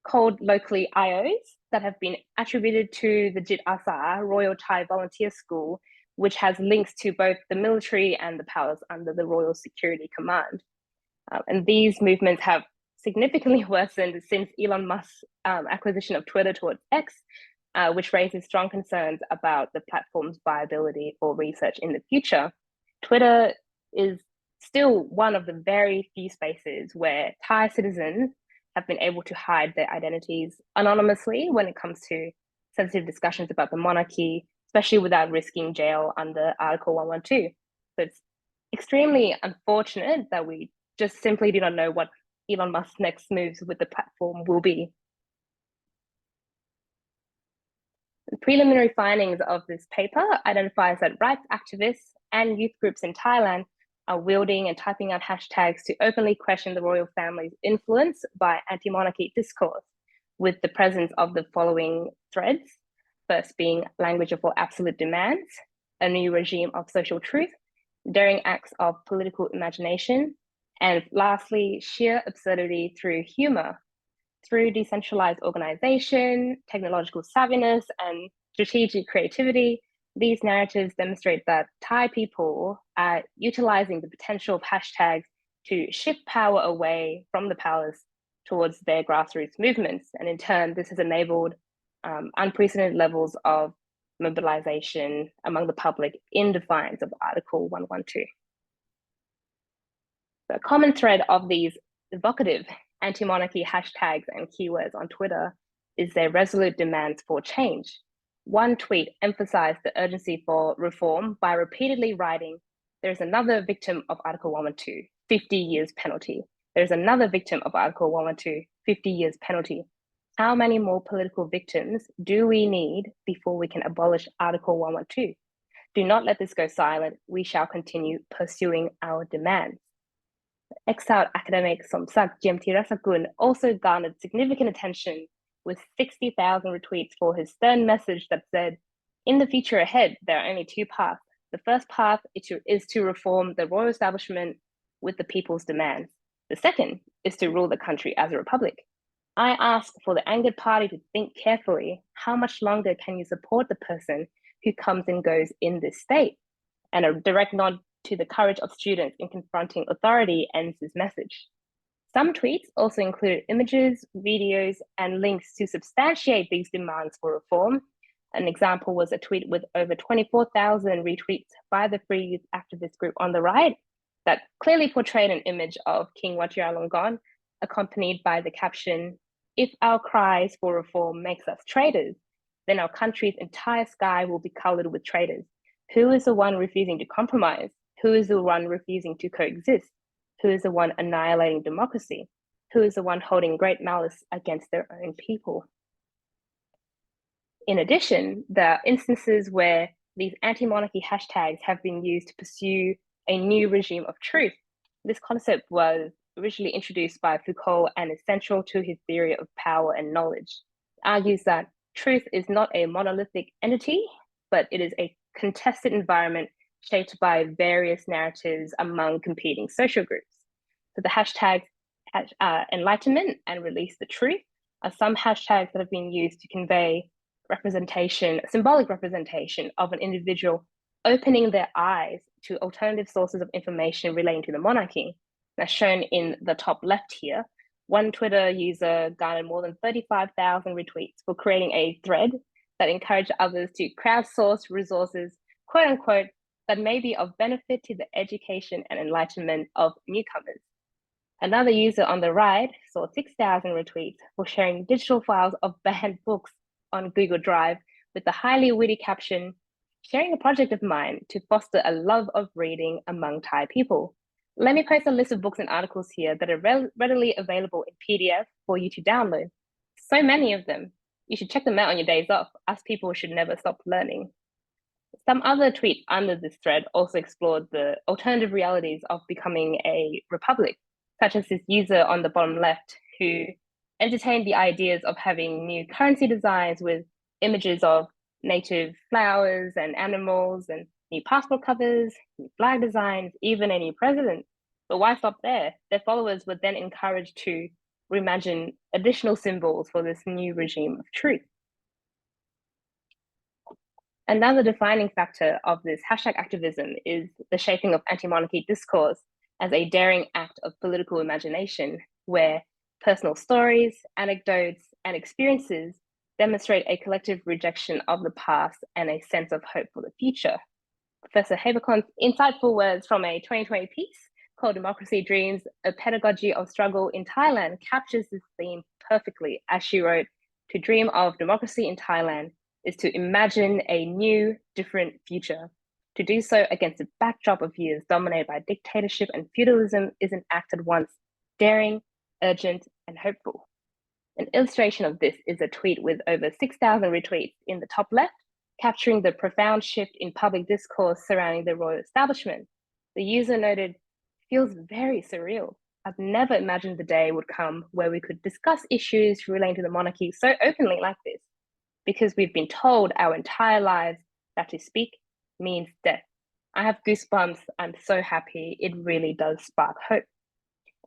called locally IOs, that have been attributed to the Jit Asa Royal Thai Volunteer School, which has links to both the military and the powers under the Royal Security Command. And these movements have significantly worsened since Elon Musk's acquisition of Twitter towards X, which raises strong concerns about the platform's viability for research in the future. Twitter is still one of the very few spaces where Thai citizens have been able to hide their identities anonymously when it comes to sensitive discussions about the monarchy, especially without risking jail under Article 112. So it's extremely unfortunate that we just simply do not know what Elon Musk's next moves with the platform will be. The preliminary findings of this paper identifies that rights activists and youth groups in Thailand are wielding and typing out hashtags to openly question the royal family's influence by anti-monarchy discourse, with the presence of the following threads. First being language of all absolute demands, a new regime of social truth, daring acts of political imagination, and lastly, sheer absurdity through humor. Through decentralized organization, technological savviness, and strategic creativity, these narratives demonstrate that Thai people are utilizing the potential of hashtags to shift power away from the palace towards their grassroots movements. And in turn, this has enabled unprecedented levels of mobilization among the public in defiance of Article 112. The common thread of these evocative anti-monarchy hashtags and keywords on Twitter is their resolute demands for change. One tweet emphasized the urgency for reform by repeatedly writing, "There's another victim of Article 112, 50 years penalty. There's another victim of Article 112, 50 years penalty. How many more political victims do we need before we can abolish Article 112? Do not let this go silent. We shall continue pursuing our demands." Exiled academic Somsak Jiemtirasakul also garnered significant attention with 60,000 retweets for his stern message that said, "In the future ahead, there are only two paths, The first path is to reform the royal establishment with the people's demands. The second is to rule the country as a republic. I ask for the angered party to think carefully, how much longer can you support the person who comes and goes in this state? And a direct nod to the courage of students in confronting authority ends this message. Some tweets also included images, videos, and links to substantiate these demands for reform. An example was a tweet with over 24,000 retweets by the Free Youth Activist group on the right that clearly portrayed an image of King Vajiralongkorn, accompanied by the caption, "If our cries for reform makes us traitors, then our country's entire sky will be colored with traitors. Who is the one refusing to compromise? Who is the one refusing to coexist? Who is the one annihilating democracy? Who is the one holding great malice against their own people?" In addition, there are instances where these anti-monarchy hashtags have been used to pursue a new regime of truth. This concept was originally introduced by Foucault and is central to his theory of power and knowledge. It argues that truth is not a monolithic entity, but it is a contested environment shaped by various narratives among competing social groups. So the hashtags enlightenment and release the truth are some hashtags that have been used to convey symbolic representation of an individual opening their eyes to alternative sources of information relating to the monarchy. As shown in the top left here, one Twitter user garnered more than 35,000 retweets for creating a thread that encouraged others to crowdsource resources, quote unquote, that may be of benefit to the education and enlightenment of newcomers. Another user on the right saw 6,000 retweets for sharing digital files of banned books on Google Drive with the highly witty caption, "Sharing a project of mine to foster a love of reading among Thai people." Let me post a list of books and articles here that are readily available in PDF for you to download. So many of them. You should check them out on your days off, as people should never stop learning. Some other tweets under this thread also explored the alternative realities of becoming a republic, such as this user on the bottom left who entertained the ideas of having new currency designs with images of native flowers and animals and new passport covers, new flag designs, even a new president. But why stop there? Their followers were then encouraged to reimagine additional symbols for this new regime of truth. Another defining factor of this hashtag activism is the shaping of anti-monarchy discourse as a daring act of political imagination, where personal stories, anecdotes, and experiences demonstrate a collective rejection of the past and a sense of hope for the future. Professor Haberkorn's insightful words from a 2020 piece called "Democracy Dreams, a Pedagogy of Struggle in Thailand" captures this theme perfectly, as she wrote, "To dream of democracy in Thailand is to imagine a new, different future. To do so against a backdrop of years dominated by dictatorship and feudalism is an act at once daring, urgent, and hopeful." An illustration of this is a tweet with over 6,000 retweets in the top left, capturing the profound shift in public discourse surrounding the royal establishment. The user noted, "Feels very surreal. I've never imagined the day would come where we could discuss issues relating to the monarchy so openly like this, because we've been told our entire lives that to speak means death. I have goosebumps. I'm so happy. It really does spark hope."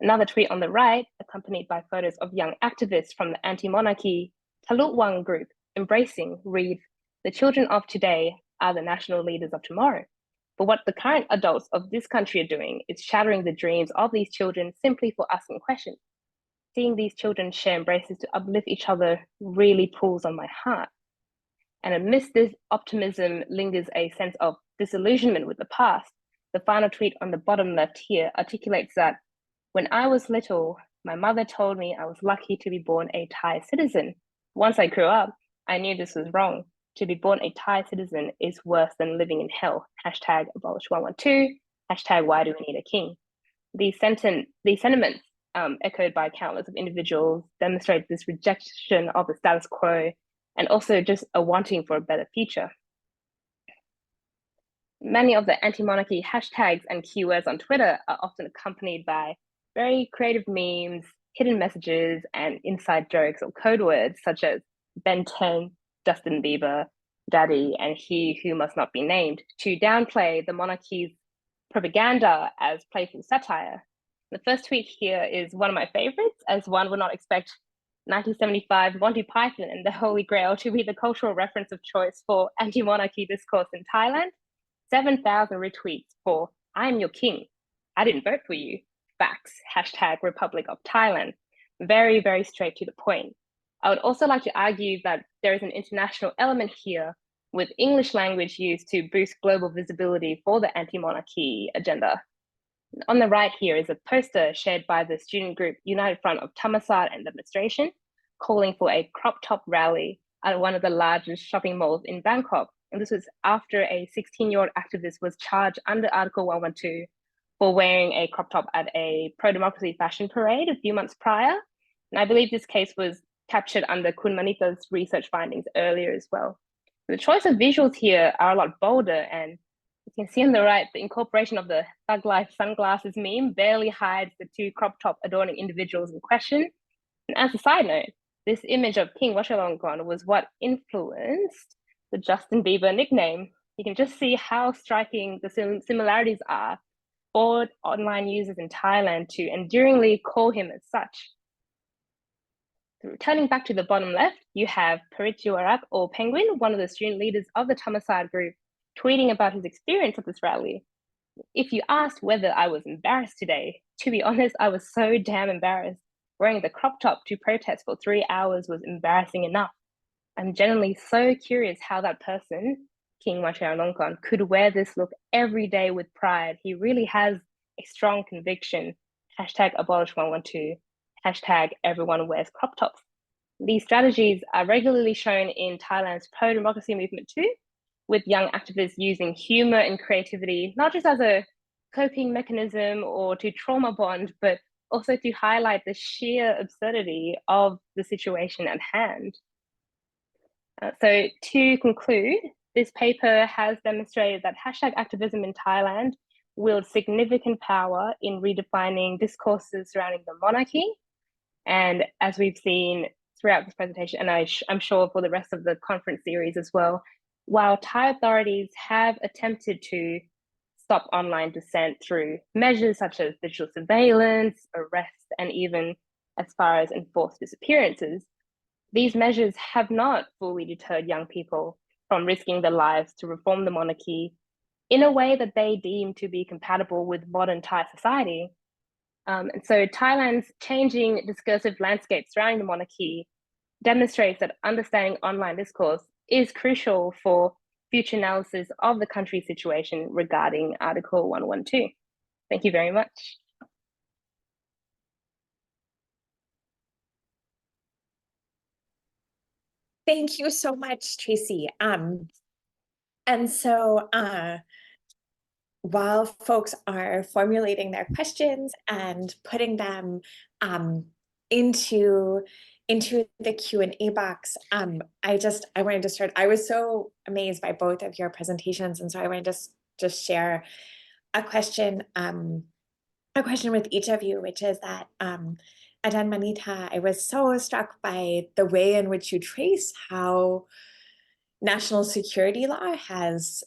Another tweet on the right, accompanied by photos of young activists from the anti-monarchy Talutwang group, embracing, reads, "The children of today are the national leaders of tomorrow. But what the current adults of this country are doing is shattering the dreams of these children simply for asking questions. Seeing these children share embraces to uplift each other really pulls on my heart." And amidst this optimism lingers a sense of disillusionment with the past. The final tweet on the bottom left here articulates that, "When I was little, my mother told me I was lucky to be born a Thai citizen. Once I grew up, I knew this was wrong. To be born a Thai citizen is worse than living in hell. Hashtag abolish 112, hashtag why do we need a king." These sentiments, echoed by countless of individuals, demonstrate this rejection of the status quo and also just a wanting for a better future. Many of the anti-monarchy hashtags and keywords on Twitter are often accompanied by very creative memes, hidden messages, and inside jokes or code words such as Ben 10, Justin Bieber, Daddy and He Who Must Not Be Named to downplay the monarchy's propaganda as playful satire. The first tweet here is one of my favorites, as one would not expect 1975 Monty Python and the Holy Grail to be the cultural reference of choice for anti-monarchy discourse in Thailand. 7,000 retweets for I am your king. I didn't vote for you. Facts. Hashtag Republic of Thailand. Very, very straight to the point. I would also like to argue that there is an international element here with English language used to boost global visibility for the anti-monarchy agenda. On the right here is a poster shared by the student group United Front of Thammasat and Demonstration, calling for a crop top rally at one of the largest shopping malls in Bangkok. And this was after a 16-year-old activist was charged under Article 112 for wearing a crop top at a pro-democracy fashion parade a few months prior. And I believe this case was captured under Kun Manita's research findings earlier as well. The choice of visuals here are a lot bolder, and you can see on the right, the incorporation of the Thug Life sunglasses meme barely hides the two crop top adorning individuals in question. And as a side note, this image of King Vajiralongkorn was what influenced the Justin Bieber nickname. You can just see how striking the similarities are for online users in Thailand to enduringly call him as such. Turning back to the bottom left, you have Parit Juarap, or Penguin, one of the student leaders of the Thammasat group, tweeting about his experience at this rally. If you asked whether I was embarrassed today, to be honest, I was so damn embarrassed. Wearing the crop top to protest for 3 hours was embarrassing enough. I'm genuinely so curious how that person, King Vajiralongkorn, could wear this look every day with pride. He really has a strong conviction. Hashtag abolish 112. Hashtag everyone wears crop tops. These strategies are regularly shown in Thailand's pro-democracy movement too, with young activists using humor and creativity, not just as a coping mechanism or to trauma bond, but also to highlight the sheer absurdity of the situation at hand. So to conclude, this paper has demonstrated that hashtag activism in Thailand wields significant power in redefining discourses surrounding the monarchy. And as we've seen throughout this presentation, and I'm sure for the rest of the conference series as well, while Thai authorities have attempted to stop online dissent through measures such as digital surveillance, arrest, and even as far as enforced disappearances, these measures have not fully deterred young people from risking their lives to reform the monarchy in a way that they deem to be compatible with modern Thai society. And so Thailand's changing discursive landscape surrounding the monarchy demonstrates that understanding online discourse is crucial for future analysis of the country's situation regarding Article 112. Thank you very much. Thank you so much, Tracy. And so while folks are formulating their questions and putting them into the Q&A box, I wanted to start. I was so amazed by both of your presentations, and so I wanted to just share a question with each of you, which is that Adan Manita, I was so struck by the way in which you trace how national security law has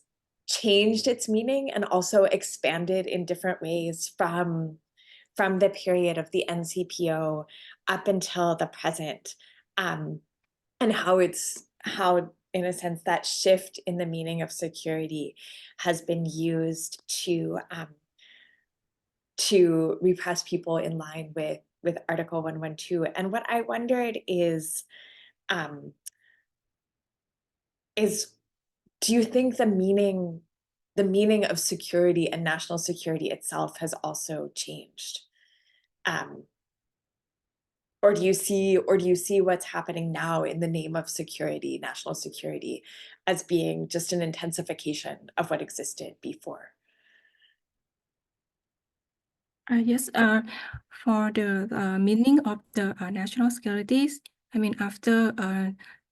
changed its meaning and also expanded in different ways from the period of the NCPO up until the present, and how in a sense that shift in the meaning of security has been used to repress people in line with Article 112. And what I wondered is do you think the meaning of security and national security itself has also changed? Or do you see what's happening now in the name of security, national security, as being just an intensification of what existed before? Yes, for the meaning of the national securities, I mean, after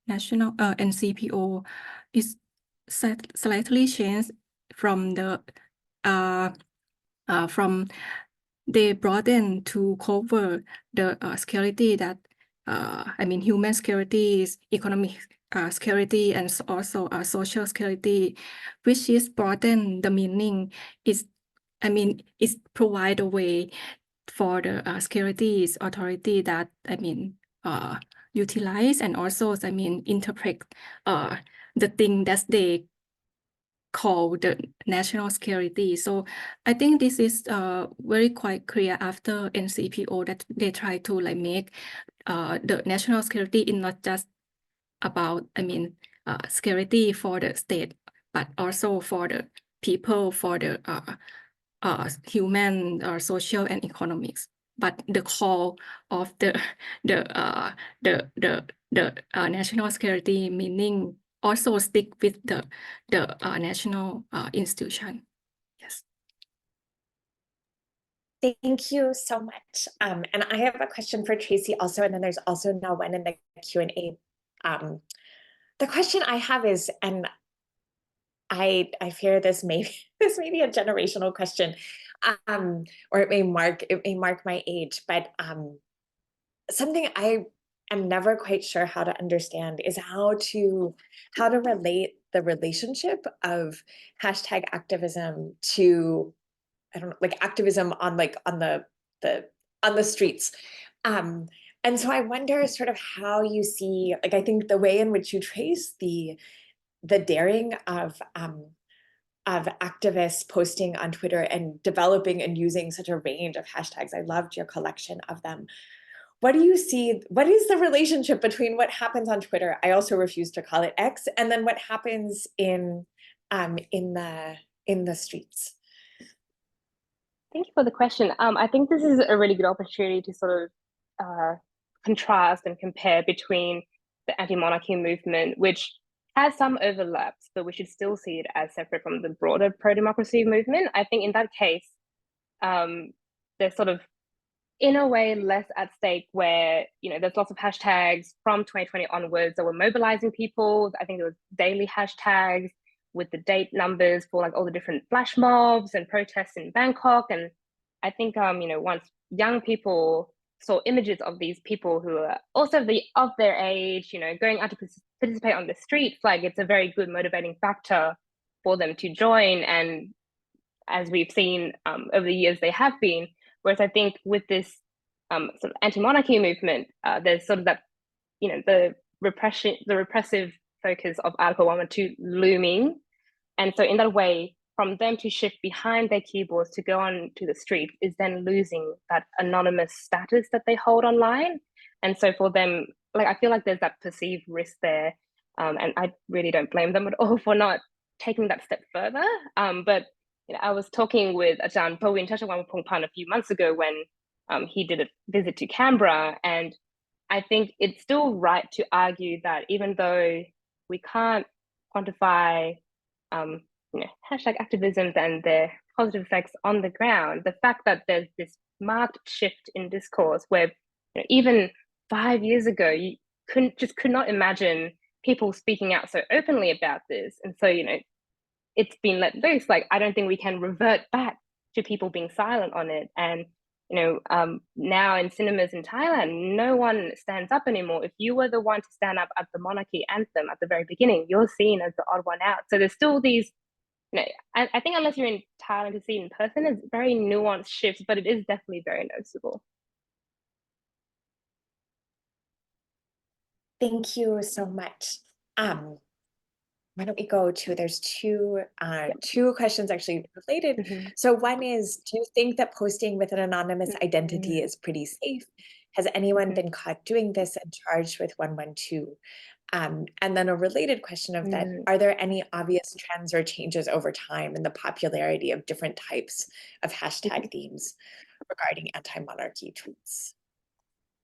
national NCPO is slightly changed from the they broaden to cover the security that I mean, human security, economic security and also social security, which is broaden the meaning. It's provide a way for the securities authority that utilize and also interpret the thing that they call the national security. So I think this is very quite clear after NCPO that they try to make the national security is not just about security for the state, but also for the people, for the human or social and economics. But the core of the national security meaning also stick with the national institution. Yes. Thank you so much. And I have a question for Tracy also, and then there's also now one in the Q&A. The question I have is, and I fear this may be a generational question, or it may mark my age, but something I am never quite sure how to understand is how to relate the relationship of hashtag activism to, I don't know, like activism on the streets. And so I wonder sort of how you see, like, I think the way in which you trace the daring of activists posting on Twitter and developing and using such a range of hashtags. I loved your collection of them. What do you see? What is the relationship between what happens on Twitter? I also refuse to call it X, and then what happens in the streets? Thank you for the question. I think this is a really good opportunity to sort of contrast and compare between the anti-monarchy movement, which has some overlaps, but we should still see it as separate from the broader pro-democracy movement. I think in that case, there's sort of, in a way, less at stake where, there's lots of hashtags from 2020 onwards that were mobilizing people. I think there was daily hashtags with the date numbers for like all the different flash mobs and protests in Bangkok. And I think, once young people saw images of these people who are also of their age, going out to participate on the streets, like it's a very good motivating factor for them to join. And as we've seen over the years, they have been. Whereas I think with this sort of anti-monarchy movement, there's sort of that, the repressive focus of Article 112 looming. And so in that way, from them to shift behind their keyboards to go on to the street is then losing that anonymous status that they hold online. And so for them, like, I feel like there's that perceived risk there. And I really don't blame them at all for not taking that step further. But I was talking with Ajahn Pawin Chachawanpongpan a few months ago when he did a visit to Canberra. And I think it's still right to argue that even though we can't quantify hashtag activism and their positive effects on the ground, the fact that there's this marked shift in discourse where even 5 years ago, you could not imagine people speaking out so openly about this. And so, it's been let loose. Like, I don't think we can revert back to people being silent on it. And, now in cinemas in Thailand, no one stands up anymore. If you were the one to stand up at the monarchy anthem at the very beginning, you're seen as the odd one out. So there's still these, I think unless you're in Thailand to see it in person, it's very nuanced shifts, but it is definitely very noticeable. Thank you so much. Why don't we go to, there's two questions actually related. Mm-hmm. So one is, do you think that posting with an anonymous identity is pretty safe? Has anyone been caught doing this and charged with 112? And then a related question of that, are there any obvious trends or changes over time in the popularity of different types of hashtag themes regarding anti-monarchy tweets?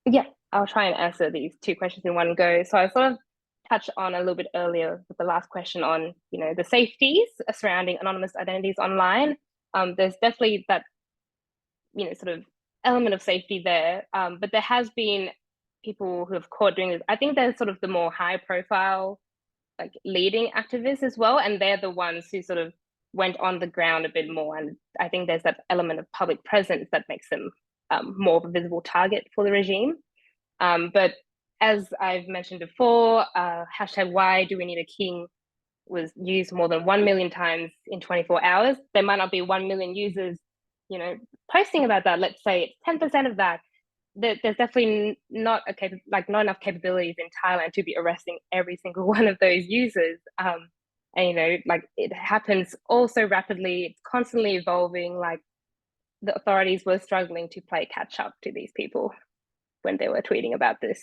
Yeah, I'll try and answer these two questions in one go. So I sort of touched on a little bit earlier with the last question on, the safeties surrounding anonymous identities online. There's definitely that, sort of element of safety there. But there has been people who have caught doing this. I think they're sort of the more high profile, like leading activists as well. And they're the ones who sort of went on the ground a bit more. And I think there's that element of public presence that makes them more of a visible target for the regime. But as I've mentioned before, hashtag why do we need a king was used more than 1 million times in 24 hours. There might not be 1 million users, you know, posting about that. Let's say it's 10% of that. There's definitely not enough capabilities in Thailand to be arresting every single one of those users. And you know, like it happens all so rapidly. It's constantly evolving. Like the authorities were struggling to play catch up to these people when they were tweeting about this.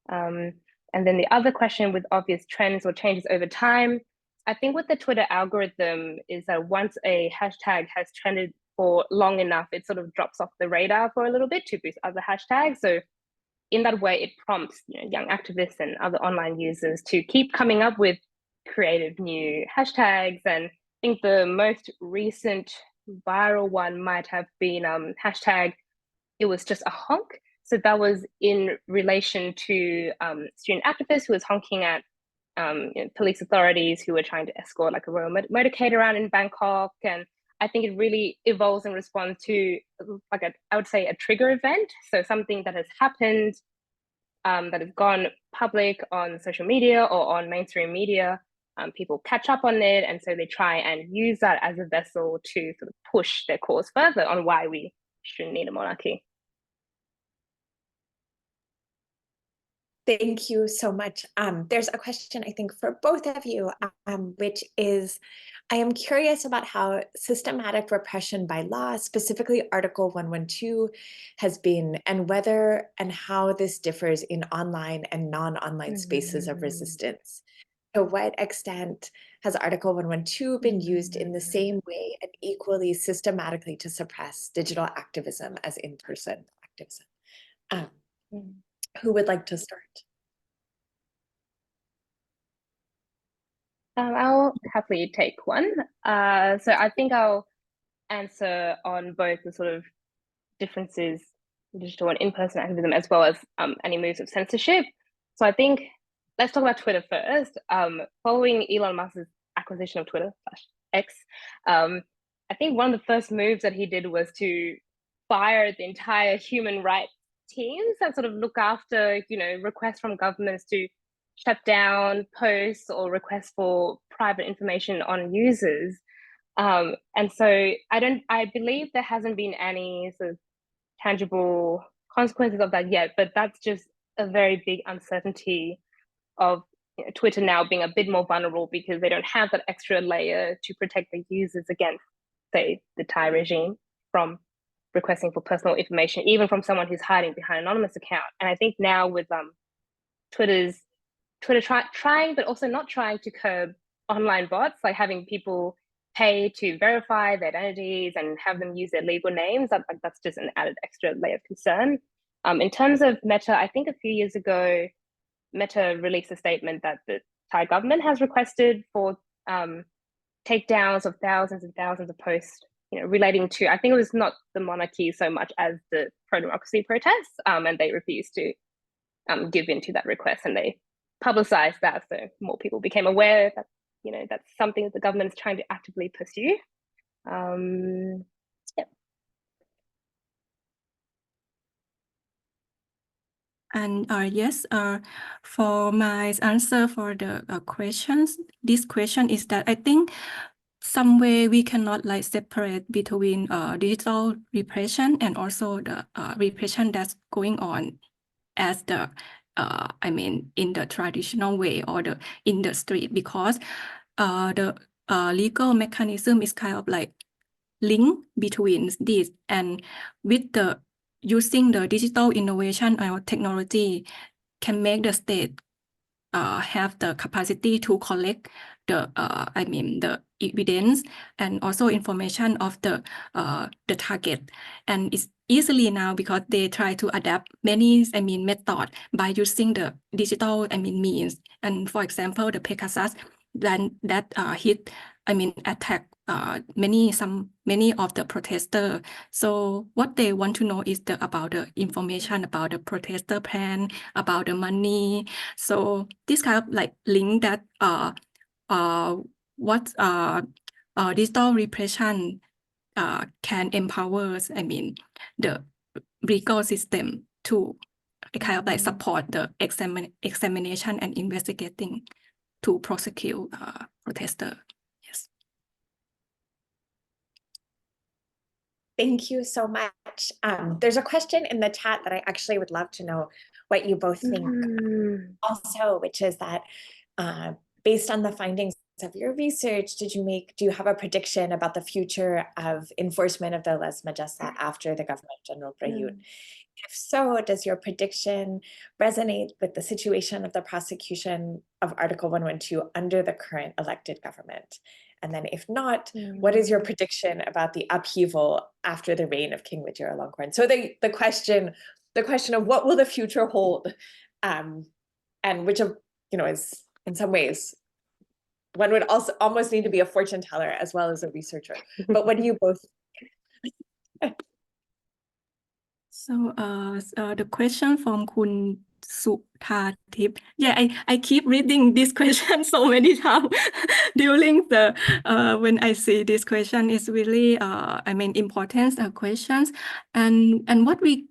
And then the other question with obvious trends or changes over time, I think with the Twitter algorithm is that once a hashtag has trended for long enough, it sort of drops off the radar for a little bit to boost other hashtags. So in that way, it prompts, you know, young activists and other online users to keep coming up with creative new hashtags. And I think the most recent viral one might have been hashtag it was just a honk. So that was in relation to student activists who was honking at you know, police authorities who were trying to escort like a royal motorcade around in Bangkok. And I think it really evolves in response to like I would say a trigger event. So something that has happened that has gone public on social media or on mainstream media. People catch up on it, and so they try and use that as a vessel to sort of push their cause further on why we shouldn't need a monarchy. Thank you so much. There's a question, I think, for both of you, which is, I am curious about how systematic repression by law, specifically Article 112, has been, and whether and how this differs in online and non-online spaces of resistance. To what extent has Article 112 been used in the same way and equally systematically to suppress digital activism as in-person activism? Who would like to start? I'll happily take one. So I think I'll answer on both the sort of differences in digital and in-person activism, as well as any moves of censorship. So I think let's talk about Twitter first. Following Elon Musk's acquisition of Twitter /X, I think one of the first moves that he did was to fire the entire human rights teams that sort of look after, you know, requests from governments to shut down posts or requests for private information on users. And so I believe there hasn't been any sort of tangible consequences of that yet, but that's just a very big uncertainty of, you know, Twitter now being a bit more vulnerable because they don't have that extra layer to protect the users against, say, the Thai regime from requesting for personal information, even from someone who's hiding behind an anonymous account. And I think now with Twitter trying, but also not trying to curb online bots, like having people pay to verify their identities and have them use their legal names, that's just an added extra layer of concern. In terms of Meta, I think a few years ago, Meta released a statement that the Thai government has requested for takedowns of thousands and thousands of posts, you know, relating to, I think it was not the monarchy so much as the pro-democracy protests, and they refused to give in to that request, and they publicized that, so more people became aware that, you know, that's something that the government is trying to actively pursue. Yeah. And yes, for my answer for the questions, this question is that I think some way we cannot like separate between digital repression and also the repression that's going on as the I mean in the traditional way or the in the street, because the legal mechanism is kind of like link between these, and with the using the digital innovation or technology can make the state have the capacity to collect the I mean the evidence and also information of the target, and it's easily now because they try to adapt many method by using the digital means. And for example, the Pegasus then that hit attack many of the protesters. So what they want to know is about the information about the protester plan, about the money. So this kind of like link that what digital repression can empower the legal system to kind of like support the examination and investigating to prosecute protester. Yes. Thank you so much. There's a question in the chat that I actually would love to know what you both think also, which is that based on the findings of your research, do you have a prediction about the future of enforcement of the Lese Majeste after the government of General Prayut? If so, does your prediction resonate with the situation of the prosecution of Article 112 under the current elected government? And then if not, what is your prediction about the upheaval after the reign of King Vajiralongkorn? So the question of what will the future hold, and which of, is in some ways, one would also almost need to be a fortune teller as well as a researcher. But what do you both think? So the question from Kun Suthatip. Yeah, I keep reading this question so many times during the when I see this question is really important questions, and what we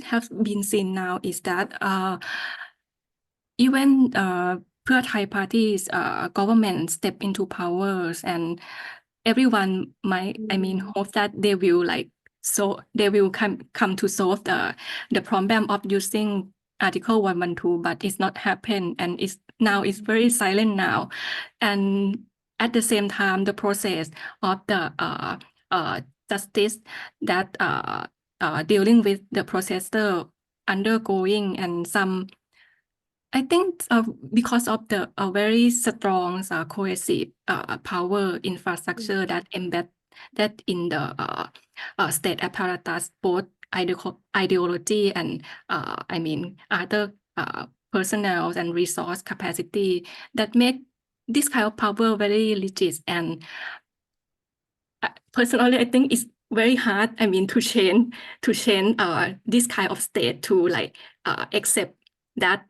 have been seeing now is that even Pheu Thai parties government step into powers, and everyone might hope that they will come to solve the problem of using Article 112, but it's not happened, and it's very silent now. And at the same time, the process of the justice that dealing with the protester undergoing, and some, I think because of the very strong cohesive power infrastructure that embed that in the state apparatus, both ideology and other personnel and resource capacity, that make this kind of power very legit. And personally, I think it's very hard, to change this kind of state to accept that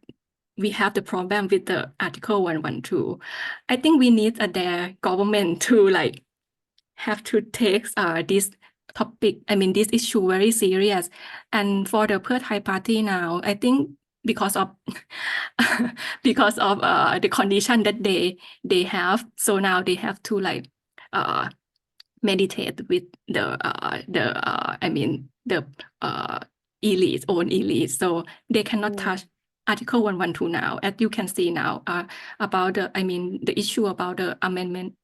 we have the problem with the Article 112. I think we need their government to have to take this topic, this issue very serious. And for the Pheu Thai party now, I think because of the condition that they have, so now they have to meditate with the elite, so they cannot touch Article 112 now. As you can see now, about the issue about the amendment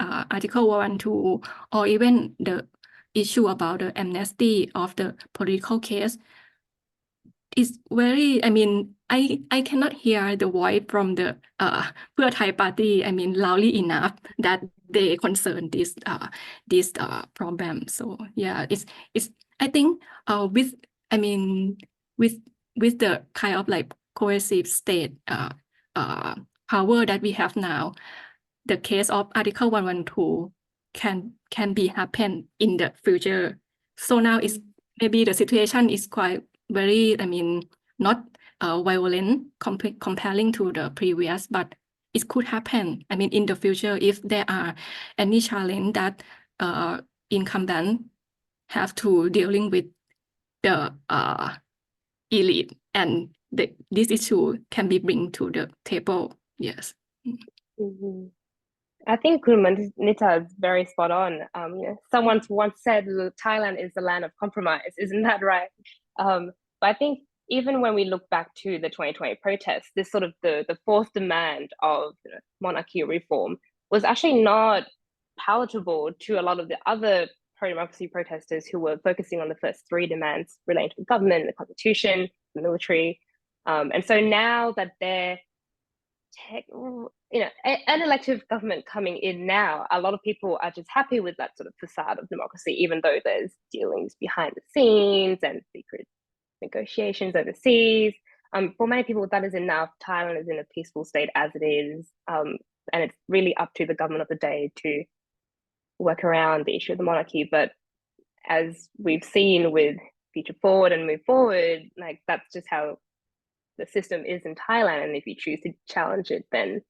Article 112, or even the issue about the amnesty of the political case, is very, I cannot hear the voice from the Pheu Thai party, loudly enough that they concern this problem. So yeah, it's I think with the kind of cohesive state power that we have now, the case of Article 112 can be happen in the future. So now it's maybe the situation is quite very, not violent comparing to the previous, but it could happen, in the future, if there are any challenge that incumbent have to dealing with the elite, and this issue can be bring to the table. Yes. I think Manita is very spot on. Someone once said Thailand is the land of compromise. Isn't that right? But I think even when we look back to the 2020 protests, this sort of the fourth demand of monarchy reform was actually not palatable to a lot of the other pro-democracy protesters who were focusing on the first three demands relating to the government, the constitution, the military. And so now that they're an elective government coming in now, a lot of people are just happy with that sort of facade of democracy, even though there's dealings behind the scenes and secret negotiations overseas. For many people, that is enough. Thailand is in a peaceful state as it is, and it's really up to the government of the day to work around the issue of the monarchy. But as we've seen with Future Forward and Move Forward, that's just how the system is in Thailand, and if you choose to challenge it, then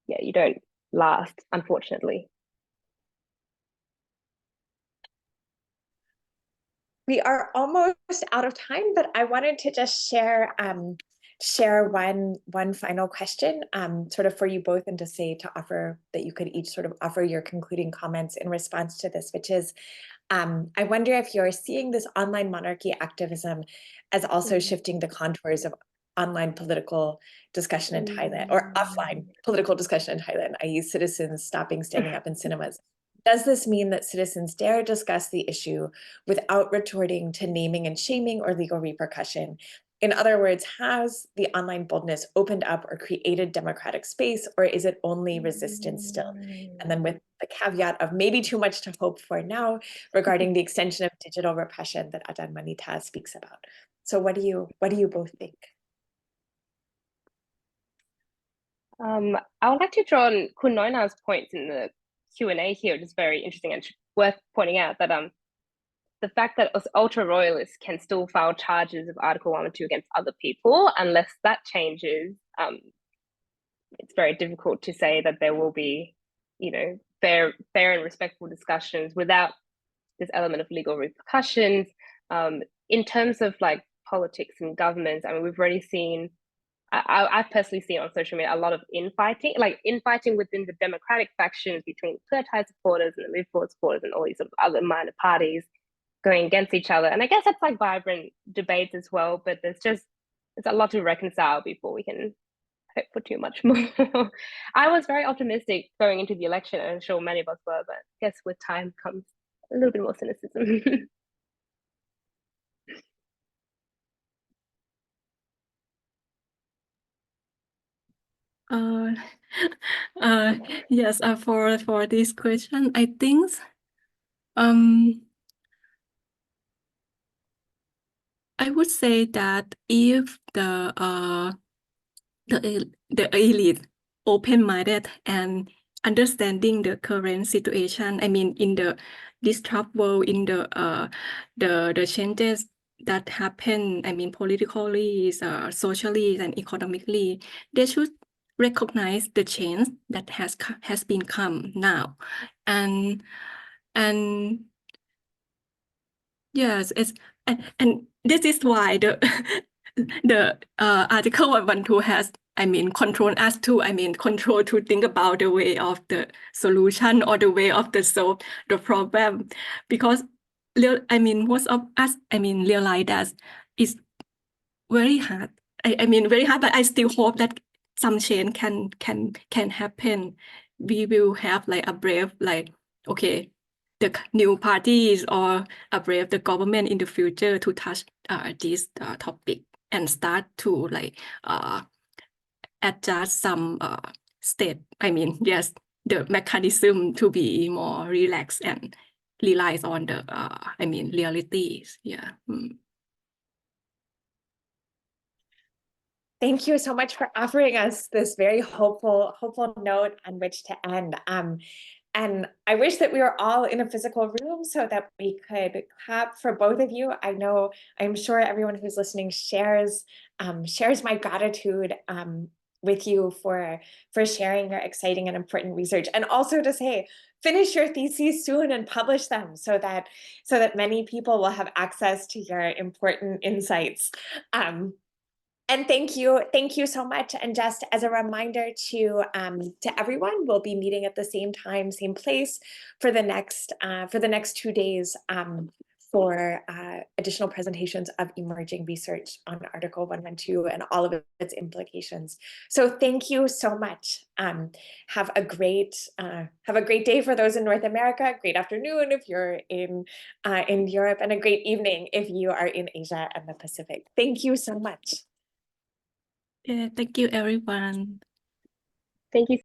yeah, you don't last, unfortunately. we are almost out of time, but I wanted to just share one final question sort of for you both, and to say to offer that you could each sort of offer your concluding comments in response to this, which is I wonder if you're seeing this online monarchy activism as also shifting the contours of online political discussion in Thailand, or offline political discussion in Thailand, i.e. citizens standing up in cinemas. Does this mean that citizens dare discuss the issue without retorting to naming and shaming or legal repercussion? In other words, has the online boldness opened up or created democratic space, or is it only resistance still? And then with the caveat of maybe too much to hope for now regarding the extension of digital repression that Ajahn Manita speaks about. So what do you both think? I would like to draw on Kun Noina's points in the Q&A here, which is very interesting and worth pointing out that the fact that ultra-royalists can still file charges of Article 1 and 2 against other people, unless that changes, it's very difficult to say that there will be, fair and respectful discussions without this element of legal repercussions. In terms of like politics and governments, I mean, we've already seen, I've personally seen on social media a lot of infighting within the democratic factions between Pheu Thai supporters and the Move Forward supporters and all these sort of other minor parties going against each other. And I guess that's like vibrant debates as well, but there's a lot to reconcile before we can hope for too much more. I was very optimistic going into the election, and I'm sure many of us were, but I guess with time comes a little bit more cynicism. Yes, for this question, I think I would say that if the elite open-minded and understanding the current situation, I mean, in the disrupt world, in the changes that happen, I mean, politically, socially, and economically, they should recognize the change that has been come now, and yes, and this is why the article 112 has, I mean, control us to, I mean, control to think about the way of the solution or the way of the solve the problem, because I mean, most of us, I mean, realize that it's very hard. I mean, very hard, but I still hope that some change can happen. We will have like a brave, like, okay, the new parties or a brave the government in the future to touch this topic and start to like adjust some state. I mean, yes, the mechanism to be more relaxed and relies on the I mean, realities. Yeah. Thank you so much for offering us this very hopeful note on which to end. And I wish that we were all in a physical room so that we could clap for both of you. I'm sure everyone who's listening shares my gratitude with you for sharing your exciting and important research, and also to say, finish your theses soon and publish them so that many people will have access to your important insights. And thank you so much. And just as a reminder to everyone, we'll be meeting at the same time, same place for the next 2 days for additional presentations of emerging research on Article 112 and all of its implications. So thank you so much. Have a great day for those in North America. Great afternoon if you're in Europe, and a great evening if you are in Asia and the Pacific. Thank you so much. Yeah, thank you, everyone. Thank you.